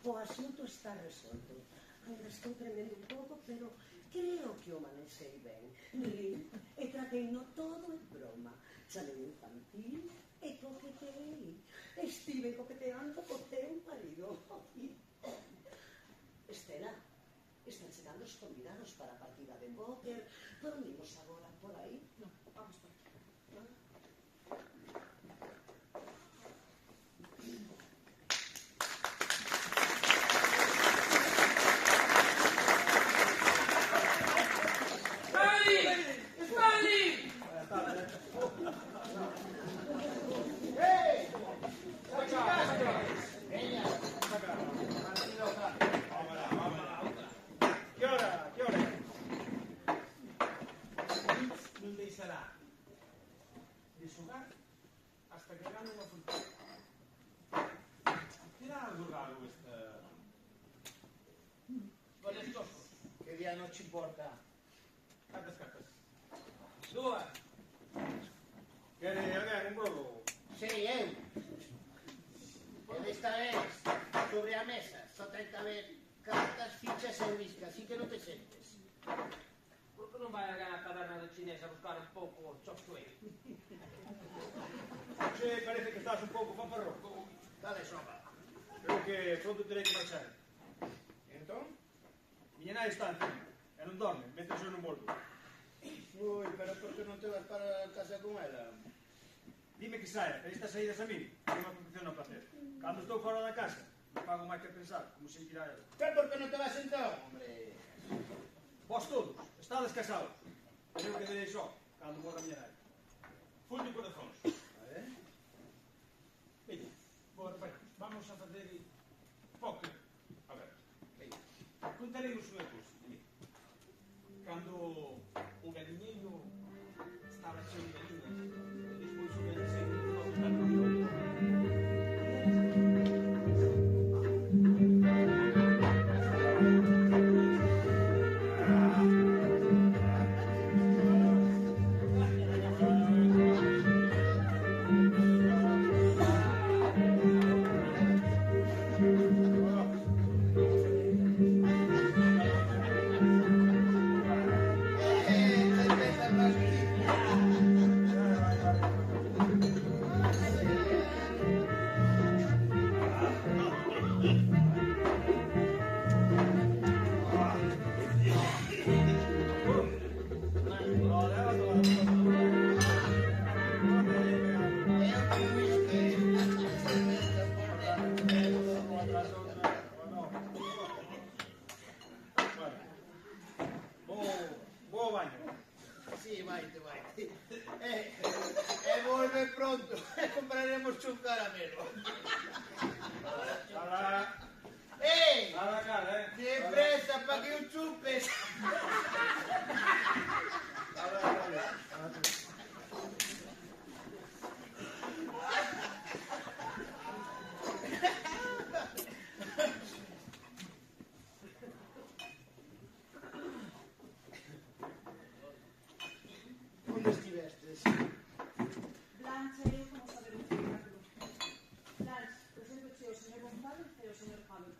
O asunto está resolto. Ainda estou tremendo un pouco, pero creo que o manexei ben. Rin e tratei no todo en broma. Chamei infantil e coqueteei. Estive coqueteando co teu marido. Estela, están chegando os convidados para a partida de póker. Dormimos agora por aí? Non, vamos por aquí. Non ci importa. Cantas cartas? Dúas. Quere alguén un brodo? Sei eu. E desta vez, sobre a mesa, só ten que haber cartas, fichas e whisky, así que non te sentes. Por que non vai alguén a caderna do chinés a buscar un pouco chop suey? Che, parece que estás un pouco fanfarrón. Dale sopa. Creo que pronto terei que marchar. Entón? Miña nai está encima, e non dorme, mentre eu non volvo. Ui, pero por que non te vas para casa con ela? Dime que saia, pero estas saídas a mí non me proporciona placer. Cando estou fora da casa, non fago máis que pensar como se irá ela. Pero por que non te vas entón, hombre? Vos todos, estades casados. Eu quedarei só, cando morra a miña nai. Full de corazóns. Veña, bueno, vamos a facer póker. A ver, veña. Contarei os suecos. Cando o galiñeiro estaba cheo de galiñas, e despois o galiñeiro estaba cheo de pronto e compraremos un caramelo. Nada, Ei, nada, cara, de presa pa que o chupes. Onde estivestes? Blanche e eu fomos a ver un espectáculo. Blanche, presento o señor González e o señor Pablo.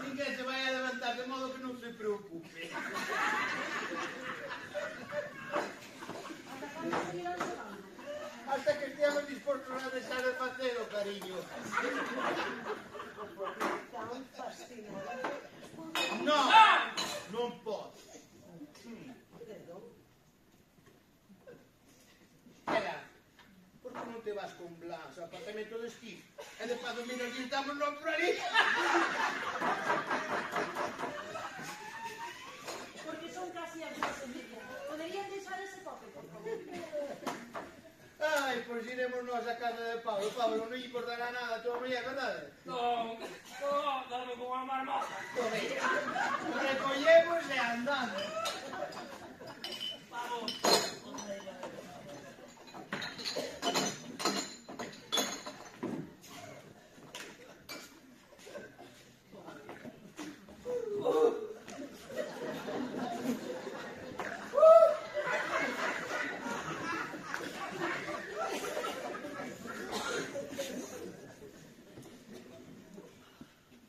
Ninguén se vai a levantar, de modo que non se preocupe. Ata cando seguirán xogando? Hasta que esteamos dispostos a deixar de facelo, cariño. Tan fascinante. Non, non podo. Perdón. Ela, por que non te vas con Blas ao apartamento de esquí? E de paso, mira, aquí estamos non por ali. Porque son casi as 2:30. Poderían deixar ese toque, por favor? Ai, pois iremos nós a casa de Pablo. Pablo, non lle importará nada a tua muller, verdade? Non, dame con unha marmota. Recollemos e andando. Vamos.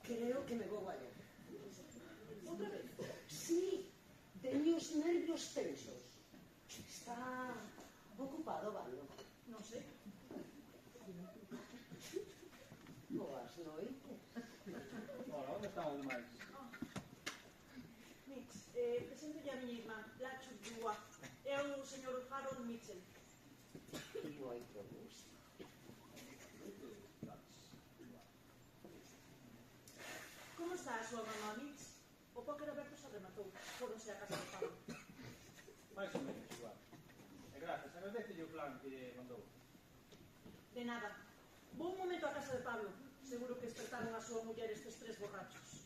Creo que me vou a ler. Outra vez? Sí, teño os nervios tensos. Está ocupado, Valo. Non sei. Boas noites. Hola, onde están os demais? Mix, presento a miña irmá, Blanche Dua. É o señor Harold Mitchell. Moito gusto. Como está a súa mamá, Mix? O póker aberto se rematou. Fóronse a casa do Pablo. Mais ou menos igual. E grazas, agradecelle o plan que lle mandou. De nada. Vou un momento a casa de Pablo. Seguro que despertaron a súa muller estes 3 borrachos.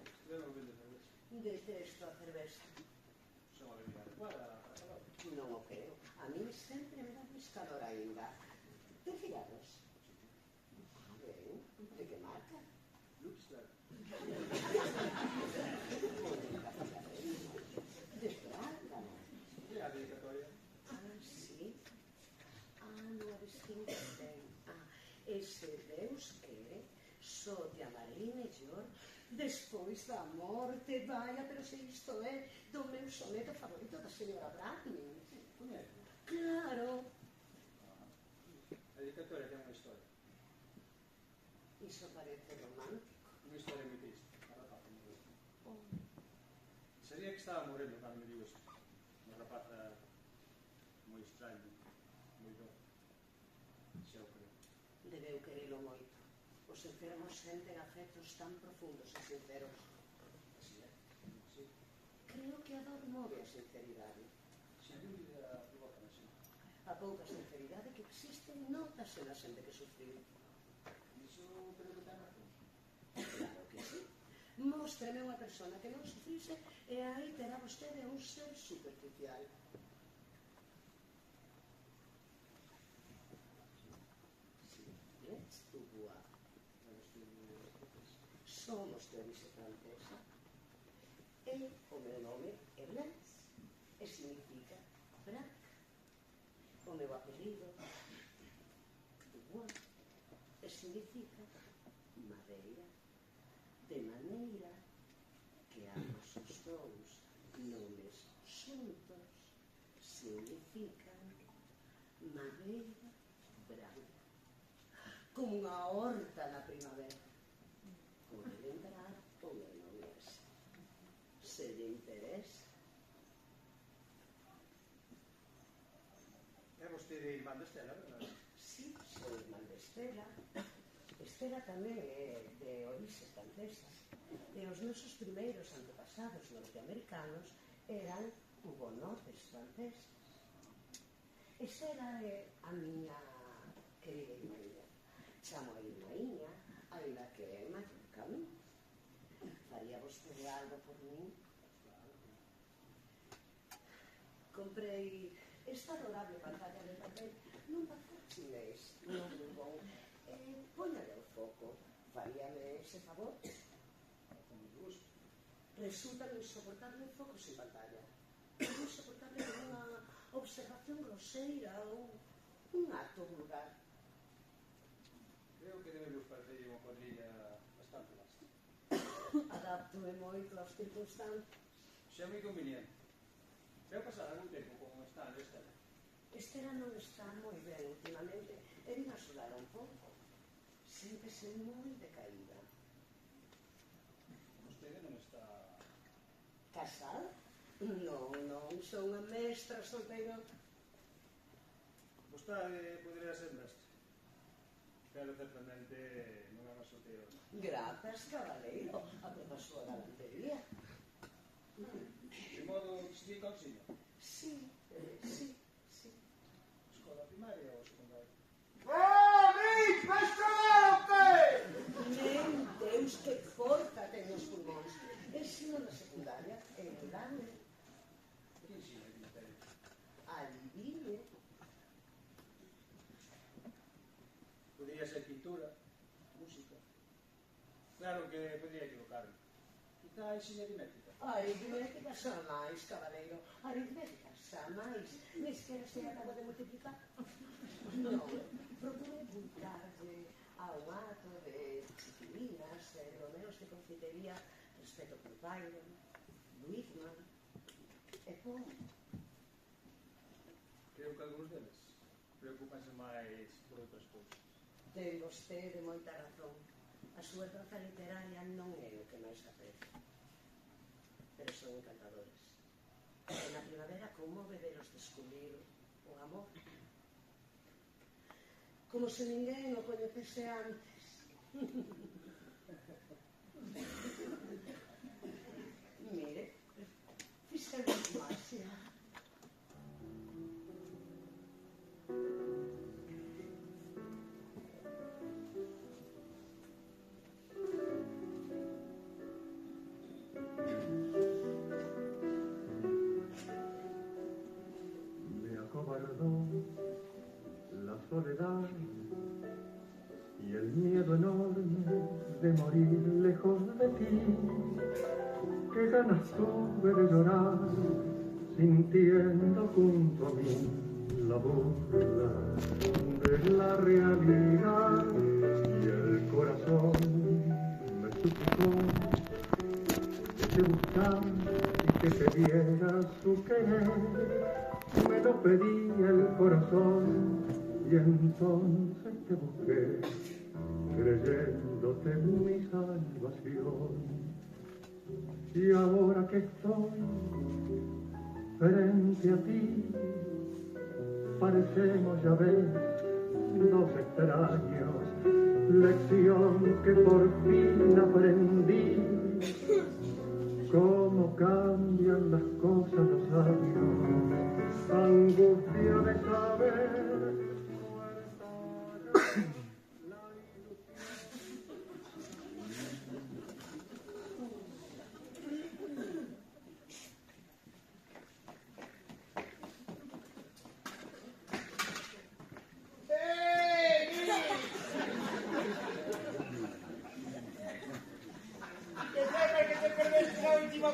Estivemos vendo cervexa. Detesto a cerveza. Son a bebida adecuada para calor. Non o creo. A mí sempre me dá máis calor ainda. Ten cigarros? Ben, de que marca? Luxler. De plata. E a dedicatoria? Ah, sí. Ah, non a distingues ben. Ah, ese Deus quere, só te amarei mellor despois da morte. Vaya, pero se isto é do meu soneto favorito da señora Browning. Coñece? Claro. A dedicatoria ten unha historia. Iso parece romántico. Unha historia moi triste. Para rapaz, moi triste. Sería que estaba morendo cando me digo isto. Unha rapaza moi extraña, moi do. Xa o creo. Debeu querelo moito. Os enfermos senten afectos tan profundos e sinceros. Así é. Sí. Creo que a dor move a sinceridade. Sen dúbida provoca na xente. A pouca sinceridade que existe notase na xente que sufriu. Iso creo que ten razón. Claro que sí. Móstrame unha persona que non sufrise e aí terá vostede un ser superficial. Sí, let's do bois. Somos de orixe francesa. E o meu nome é Blanche e significa branca. O meu apelido Dubois e significa madeira. De maneira que ambos os dous nomes xuntos significan madeira branca. Como unha horta na primavera. Pode lembrar o meu nome ese. Se lle interesa. É vostede irmán de Estela, verdade? Sí, sou irmán de Estela. Estela tamén é de orixe francesa e os nosos primeiros antepasados norteamericanos eran hugonotes franceses. Estela é a miña querida irmãinha. Chamo a irmãinha, ainda que é maior que a mí. Faría vostede algo por mí? Comprei esta adorable pantalla de papel nun papel chinés, non bubón. Póñale o foco. Faríame ese favor? Resulta insoportable un foco sin pantalla. É insoportable unha observación groseira ou un acto vulgar. Creo que debemos facer unha cuadrilla bastante vasta. Adapto-me moito ás circunstancias. Xa é moi conveniente. Veu pasar algún tempo con esta Estela? Estela non está moi ben últimamente e vin a sudar un pouco. Séntese moi decaída. Vostede non está... Casada? Non, sou unha mestra solteira. Vostede podería ser mestre, pero certamente non é máis solteiro. Grazas, cabaleiro, a toda a súa galantería. De modo que se fica ao sino? Sí. Escola primaria ou secundaria? Amics, vais trobar o qué? Meu Deus, que forza ten os pulmóns. Ensino na secundaria en Milán. Que ensina aquí usted? Adivine. Podría ser pintura, música. Claro que podría equivocarme. Quizá ensina aritmética. Aritmética xa máis, cabaleiro. Aritmética xa máis. Nis que se acaba de multiplicar. Non, procurei bultarlle a un ato de chiquilinas, romeos de confitería, respeto por Byron, Whitman e Poe. Creo que algúns deles preocupanse máis por outras cousas. Ten vostede moita razón. A súa traza literaria non é o que máis aprecio. Pero son encantadores. E na primavera conmove veros descubrir o amor. Como se ninguén o coñecese antes. Mire, fixen magia. Me acobardó la soledad y el miedo enorme de morir lejos de ti. Qué ganas tuve de llorar, sintiendo junto a mí la burla de la realidad. Y el corazón me suplicó que te buscara y que te diera su querer. Me lo pedía el corazón y entonces te busqué, creyéndote mi salvación. Y ahora que estoy frente a ti, parecemos, ya ves, dos extraños. Lección que por fin aprendí, cómo cambian las cosas los años. Angustia de saber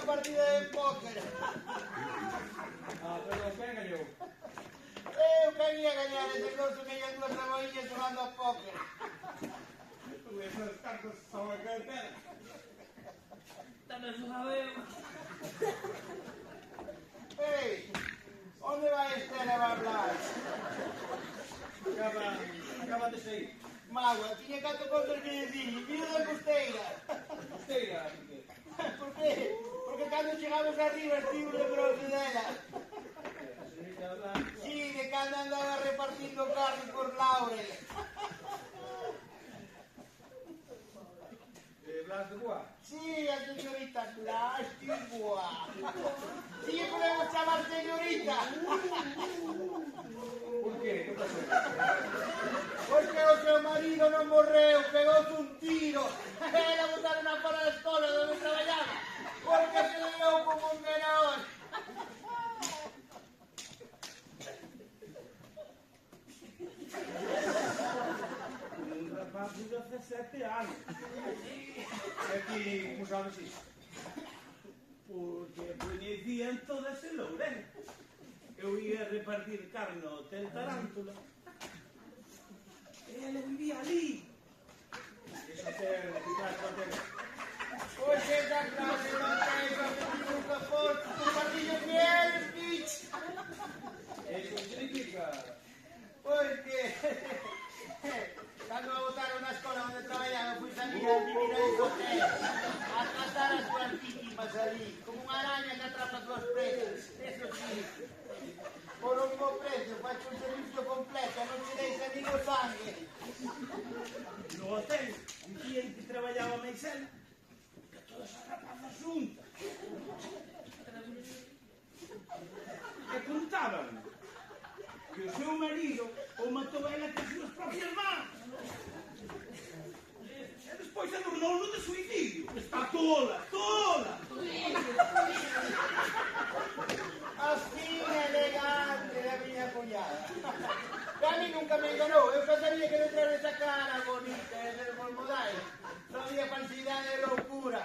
partida de póker. Pero quen gañou? Eu quería gañar ese gozo que hai dúas traballinhas jugando a póker. Esos cartos son a cartera. Tamén unha vez. Ei, onde vai Estela a hablar? Acaba de sair. Magua, tiña 4 contos que dicir, vido da costeira. Costeira, que... Por qué? Porque cando chegamos arriba estive de bronce dela. Sí, de cando andaba repartindo carne por Laurel. Las de Bois. Sí, a señorita Plastigua. Sí, podemos chamar señorita. Por qué? Que pasou? Porque o seu marido non morreu, pegouse un tiro. Ela botaron a fora da escola onde traballaba. Porque se le deu como un menor. Un rapaz de 17 anos. E aquí, como sabes isto? Porque coñecían toda ese Louren. Eu ia repartir carne ao Hotel Tarántula. E ela vivía ali. Ese hotel, que traz o hotel. Pois esa clase non tens o que ti nunca foste. Tu partido que eres, bitch. Eso significa... Pois que... Cando a botaron na escola onde traballaba, fui salir a vivir a ese hotel. A tratar as túas víctimas ali. Como unha araña que atrapa as túas presas. Eso sí. Por un bo precio, facho un servicio completo, non te deixa nin o sangue. No hotel, dicían que traballaba máis ela que todas as rapazas juntas. E contaban que o seu marido o matou ela con as súas propias mans. E despois adornou-no de suicidio. Está tola, tola. Así elegante da miña cuñada. E a mí nunca me enganou. Eu pensaría que detrás desa cara bonita e del molmodai non había falsidade e loucura.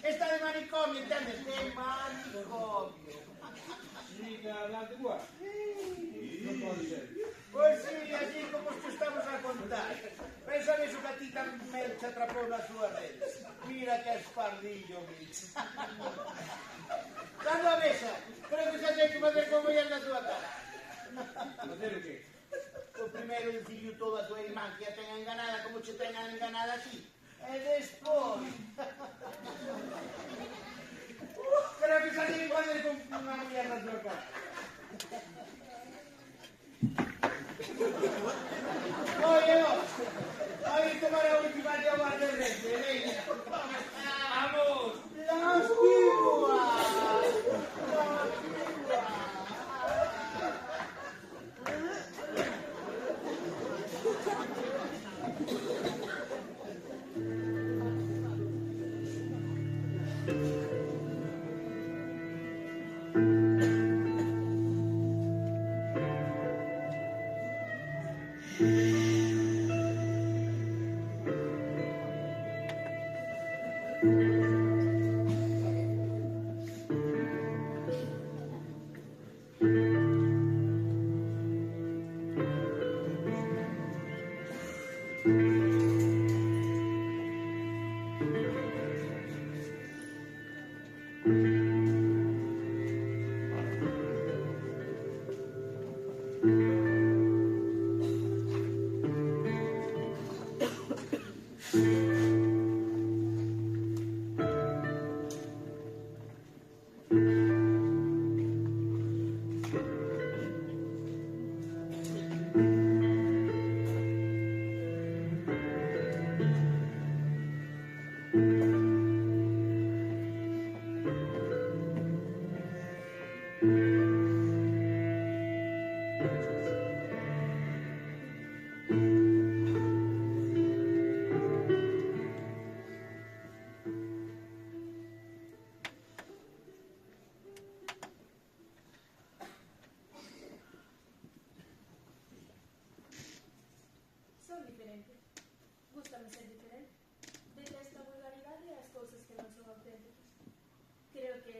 Esta de manicomio, entendes? De manicomio. Siga Las de Bois. Non pode ser. Pois sí, así como os que estamos a contar. Pensa niso que a ti tamén te atrapou nas súas redes. Mira que espardillo, bitch. Cando a mesa, creo que xa sei que facer como ia na súa cara. Facer o qué? O primeiro dicirlo todo a tua irmán que a tenga enganada como che tenga enganada a ti. E despois... Creo que xa sei que facer con unha muller na súa cara. Oye, vos, aí tomar a última de agua de rente, venga. Vamos! Las pibas!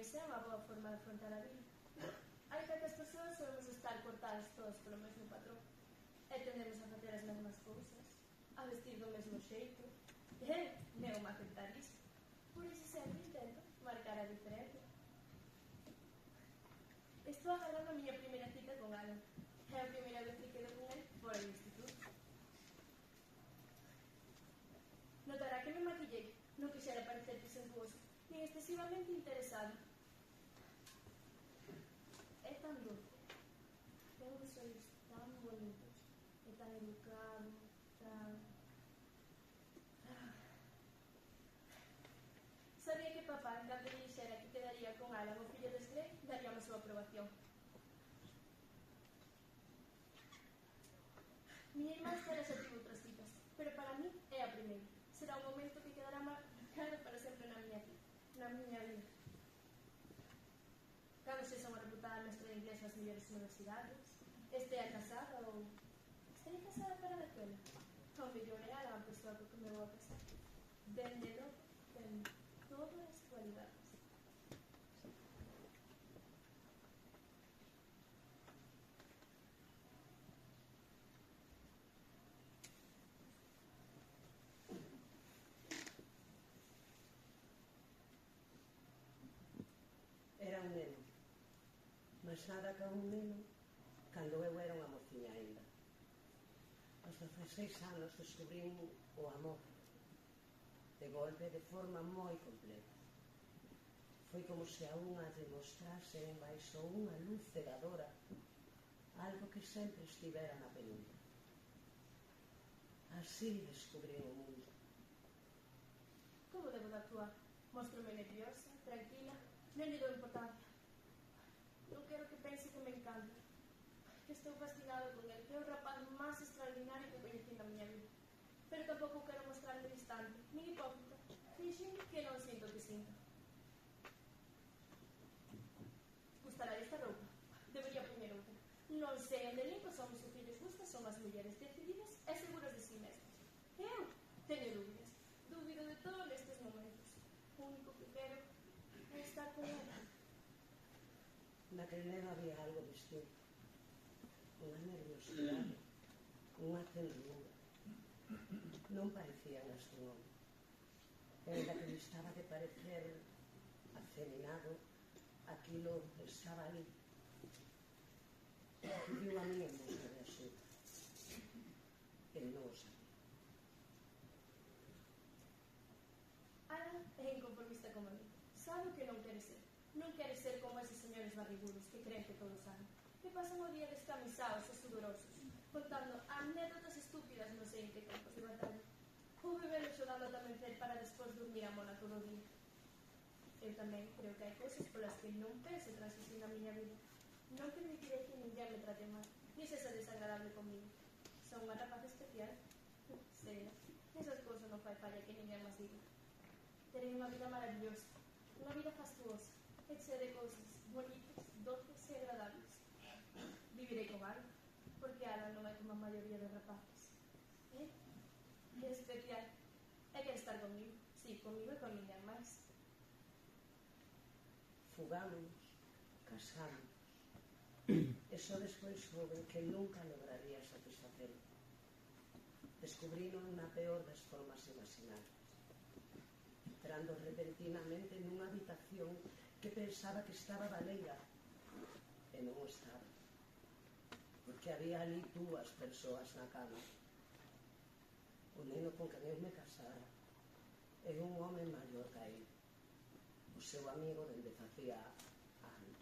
esa é unha boa forma de afrontar a vida. Hai tantas persoas solemos estar cortadas todas polo mesmo patrón e tendemos a facer as mesmas cousas, a vestir do mesmo xeito, non me afectar iso. Por iso sempre intento marcar a diferencia. Estou agardando a miña primeira cita con Alan. É a primeira vez que quedo con ele fora do instituto. Notará que me maquillei, non quixera parecer presentuoso, nin excesivamente interesado. É tan doce, ten os ollos tan bonitos, é tan educado, tan... papá, en canto lle dixera que quedaría con Alan, o fillo de Grey, daríamos a súa aprobación. Miña irmá espera xa tivo outras citas, pero para mí é a primeira. Será un momento que quedará marcado para sempre na miña vida. Cando sexa unha reputada mestra de inglés nas mellores universidades, estea casada ou... estarei casada para daquela. Ao mellor é Alan a persoa co que me vou a casar. Dende logo, ten todas as cualidades. Era un neno, mas nada ca un neno cando eu era unha mociña ainda. Aos 16 anos descubrín o amor, de golpe, de forma moi completa. Foi como se a unha demostrase embaixo unha luz cegadora algo que sempre estivera na penumbra. Así descubrín o mundo. Como debo de actuar? Móstrome nerviosa, tranquila, non lle dou importancia. Non quero que pense que me encanta, que estou fascinado con el, que é o rapaz máis extraordinario que coñecí na miña vida. Pero tampouco quero mostrarme distante, nin hipócrita, fingindo que non sinto o que sinto. Gustará esta roupa? Debería poñer outra. Non sei onde limpas ou mis fillos gustas son as mulleres decididas e seguras de si mesmas. E eu teño dúbidas. Dúbido de todo nestes momentos. O único que quero é estar con ela. Naquele neno había algo distinto. Unha nerviosidade, unha ternura. Non parecía un home. Era que estaba de parecer afeminado, aquilo estaba ali. Viu a mí en busca de axuda. Ele non o sabía. Alan é inconformista como a mí. Sabe o que non quere ser. Non quere ser como eses señores barrigudos que creen que todos saben. Que pasan o día descamisados e sudorosos, contando anécdotas estúpidas non sei en que campos de batalla. Ou bebendo xogando ata mencer para despois dormir a mona todo o día. Eu tamén creo que hai cousas polas que non penso transistir na miña vida. Non permitirei que ninguén me trate mal, ni sexa desagradable comigo. Son unha rapaz especial. Sei, esas cousas non fai falla que ninguén máis diga. Terei unha vida maravillosa, unha vida fastuosa, hecha de cousas bonitas, doces e agradables. Vivirei con Alan, porque Alan non é como a maioría de rapaces. É especial. E quer estar comigo. Sí, comigo e con ninguén máis. Fugamos, casamos. E só despois soube que nunca lograría satisfacelo. Descubrino na peor das formas imaginables. Entrando repentinamente nunha habitación que pensaba que estaba baleira, e non o estaba, porque había ali dúas persoas na cama. O neno con quen eu me casara é un home maior que ele, o seu amigo dende facía anos.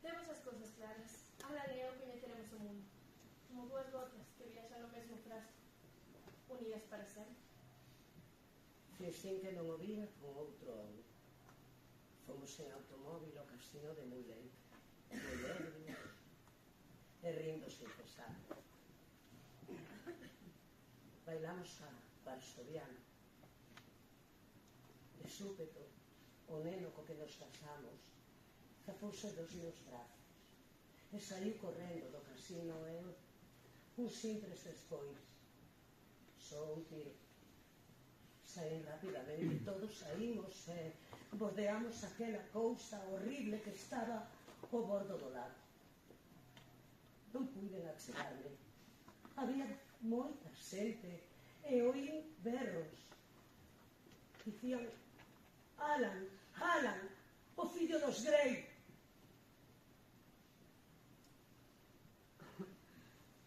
Temos as cousas claras. Alan e eu coñeceremos o mundo, como dúas gotas que viaxan no mesmo frasco, unidas para sempre. Fixín que non o vira con outro home. Fomos en automóvil ao casino de Muley, e rindo sin cesar. Bailamos a Varsovia. De súpeto, o neno co que nos casamos zapouse dos meus brazos e saiu correndo do casino e un simples despois, só un tiro. Saín rapidamente, todos saímos e bordeamos aquela cousa horrible que estaba ao bordo do lago. Non puiden achegarme. Había moita xente e oín berros. Dicían: Alan, Alan, o fillo dos Grey.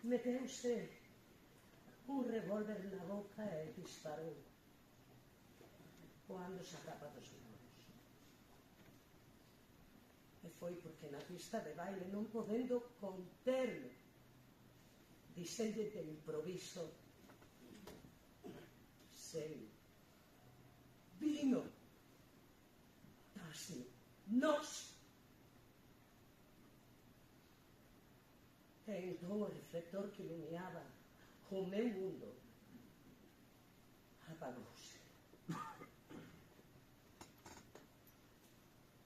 Meteuse un revólver na boca e disparou, coando se acaba dos moros. E foi porque na pista de baile, non podendo conterme, dixenlle de improviso: sei Nos. E entón o reflector que iluminaba o meu mundo apagouse.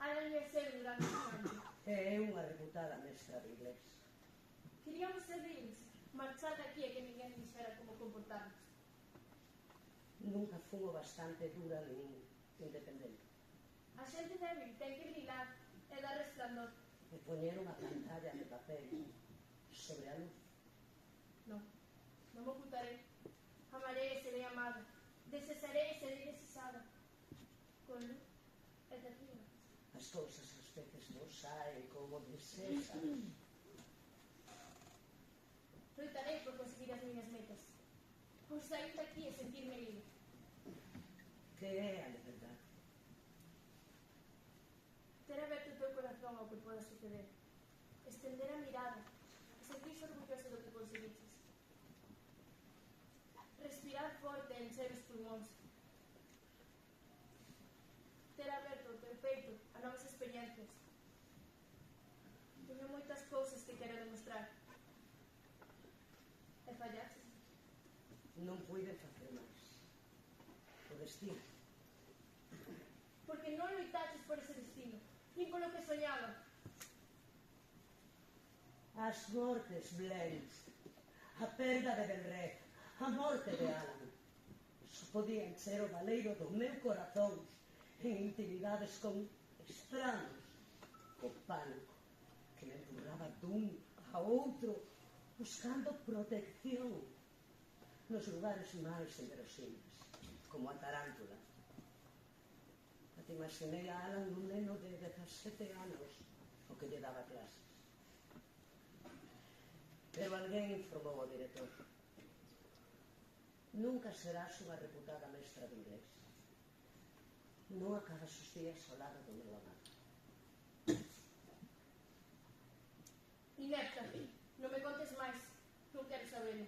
Ana ia ser un grande santo. É unha reputada mestra de inglés. Queríamos ser libres, marchar daqui e que ninguén dixera como comportarnos. Nunca fumo bastante dura nin independente. A xente débil ten que brillar e dar resplandor. E poñer unha pantalla de papel sobre a luz. Non, non me ocultarei. Amarei e serei amada. Desesarei e serei desesada. Con luz e ternura. As cousas ás veces non saen como desexas. Loitarei por conseguir as miñas metas. Por sair daqui e sentirme libre. Que é a liberdade? Ter aberto o teu corazón ao que poda suceder. Estender a mirada e sentirse orgulloso do que conseguiches. Respirar forte e encher os pulmóns. Ter aberto o teu peito a novas experiencias. Teño moitas cousas que quero demostrar. E fallaches. Non puiden facer máis. O destino. Porque non loitaches por ese destino, nin polo que soñaba. As mortes blends, a perda de Belré, a morte de Alan, só podían ser o baleiro do meu corazón en intimidades con estranos, o pánico que me empurraba dun a outro buscando protección nos lugares máis inverosímiles, como a tarántula. Te imaginei a Alan un neno de 17 anos o que lle daba clases. Pero alguén informou ao director. Nunca serás unha reputada mestra de inglés. Non acabas os días ao lado do meu amado. Inepta, non me contes máis, non quero sabelo.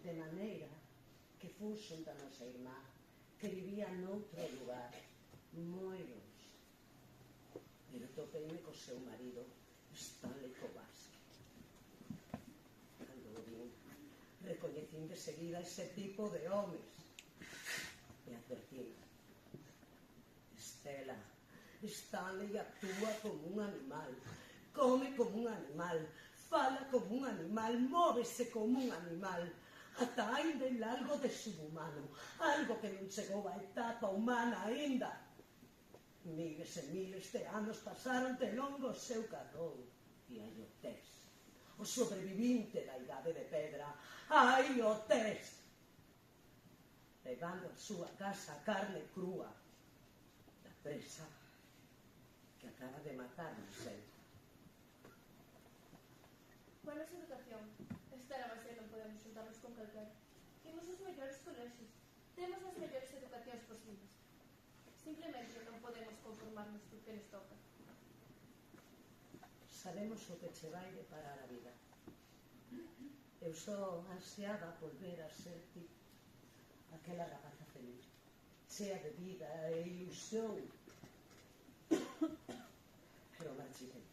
De maneira que fun xunta a nosa irmá, que vivía noutro lugar, moi longe. Pero topeime co seu marido, Stanley Kowalski. Cando o vin, recoñecín de seguida ese tipo de homes. E advertín: Estela, Stanley actúa como un animal, come como un animal, fala como un animal, móvese como un animal. Ata ainda en algo de subhumano, algo que non chegou á etapa humana aínda. Miles e miles de anos pasaron de longo o seu carrón. E aí o tes, o sobrevivinte da idade de pedra. Aí o tes, levando a súa casa a carne crúa da presa que acaba de matar no centro. Coa nosa educación, esta era base non podemos xuntarnos con calquera. Imos os mellores colexios, temos as mellores educacións posibles. Simplemente non podemos conformarnos co que nos toca. Sabemos o que che vai deparar a vida. Eu só ansiaba volver a ser ti, aquela rapaza feliz, chea de vida e ilusión. Pero marchitei.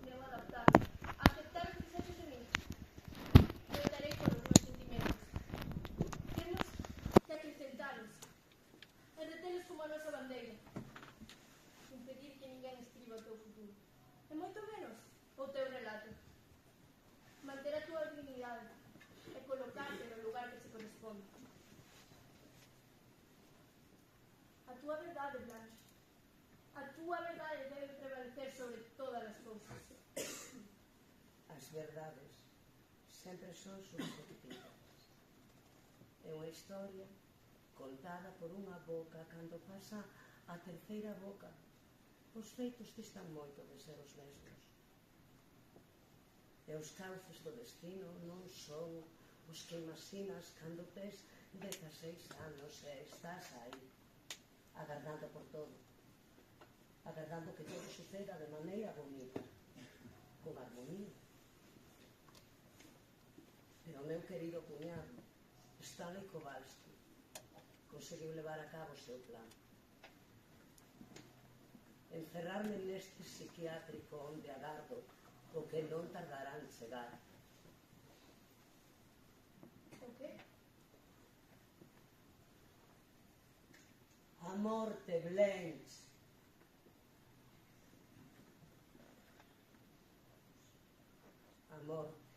Debo adaptar, aceptar o que fixeches de min. Loitarei polos meus sentimentos. Temos que acrecentalos e retelos como a nosa bandeira. Impedir que ninguén escriba o teu futuro. E moito menos o teu relato. Manter a túa dignidade e colocarte no lugar que se corresponde. A túa verdade, Blanche. A túa verdade debe prevalecer sobre todas as cousas. As verdades sempre son subjetivas. É unha historia contada por unha boca cando pasa a terceira boca. Os feitos distan moito de ser os mesmos. E os cauces do destino non son os que imaginas cando tes 16 anos e estás aí, agardando por todo, agardando que todo suceda de maneira bonita, con armonía. Pero o meu querido cuñado, Stanley Kowalski, conseguiu levar a cabo o seu plan. Encerrarme neste psiquiátrico onde agardo o que non tardará en chegar. O que? A morte, Blanche. A morte.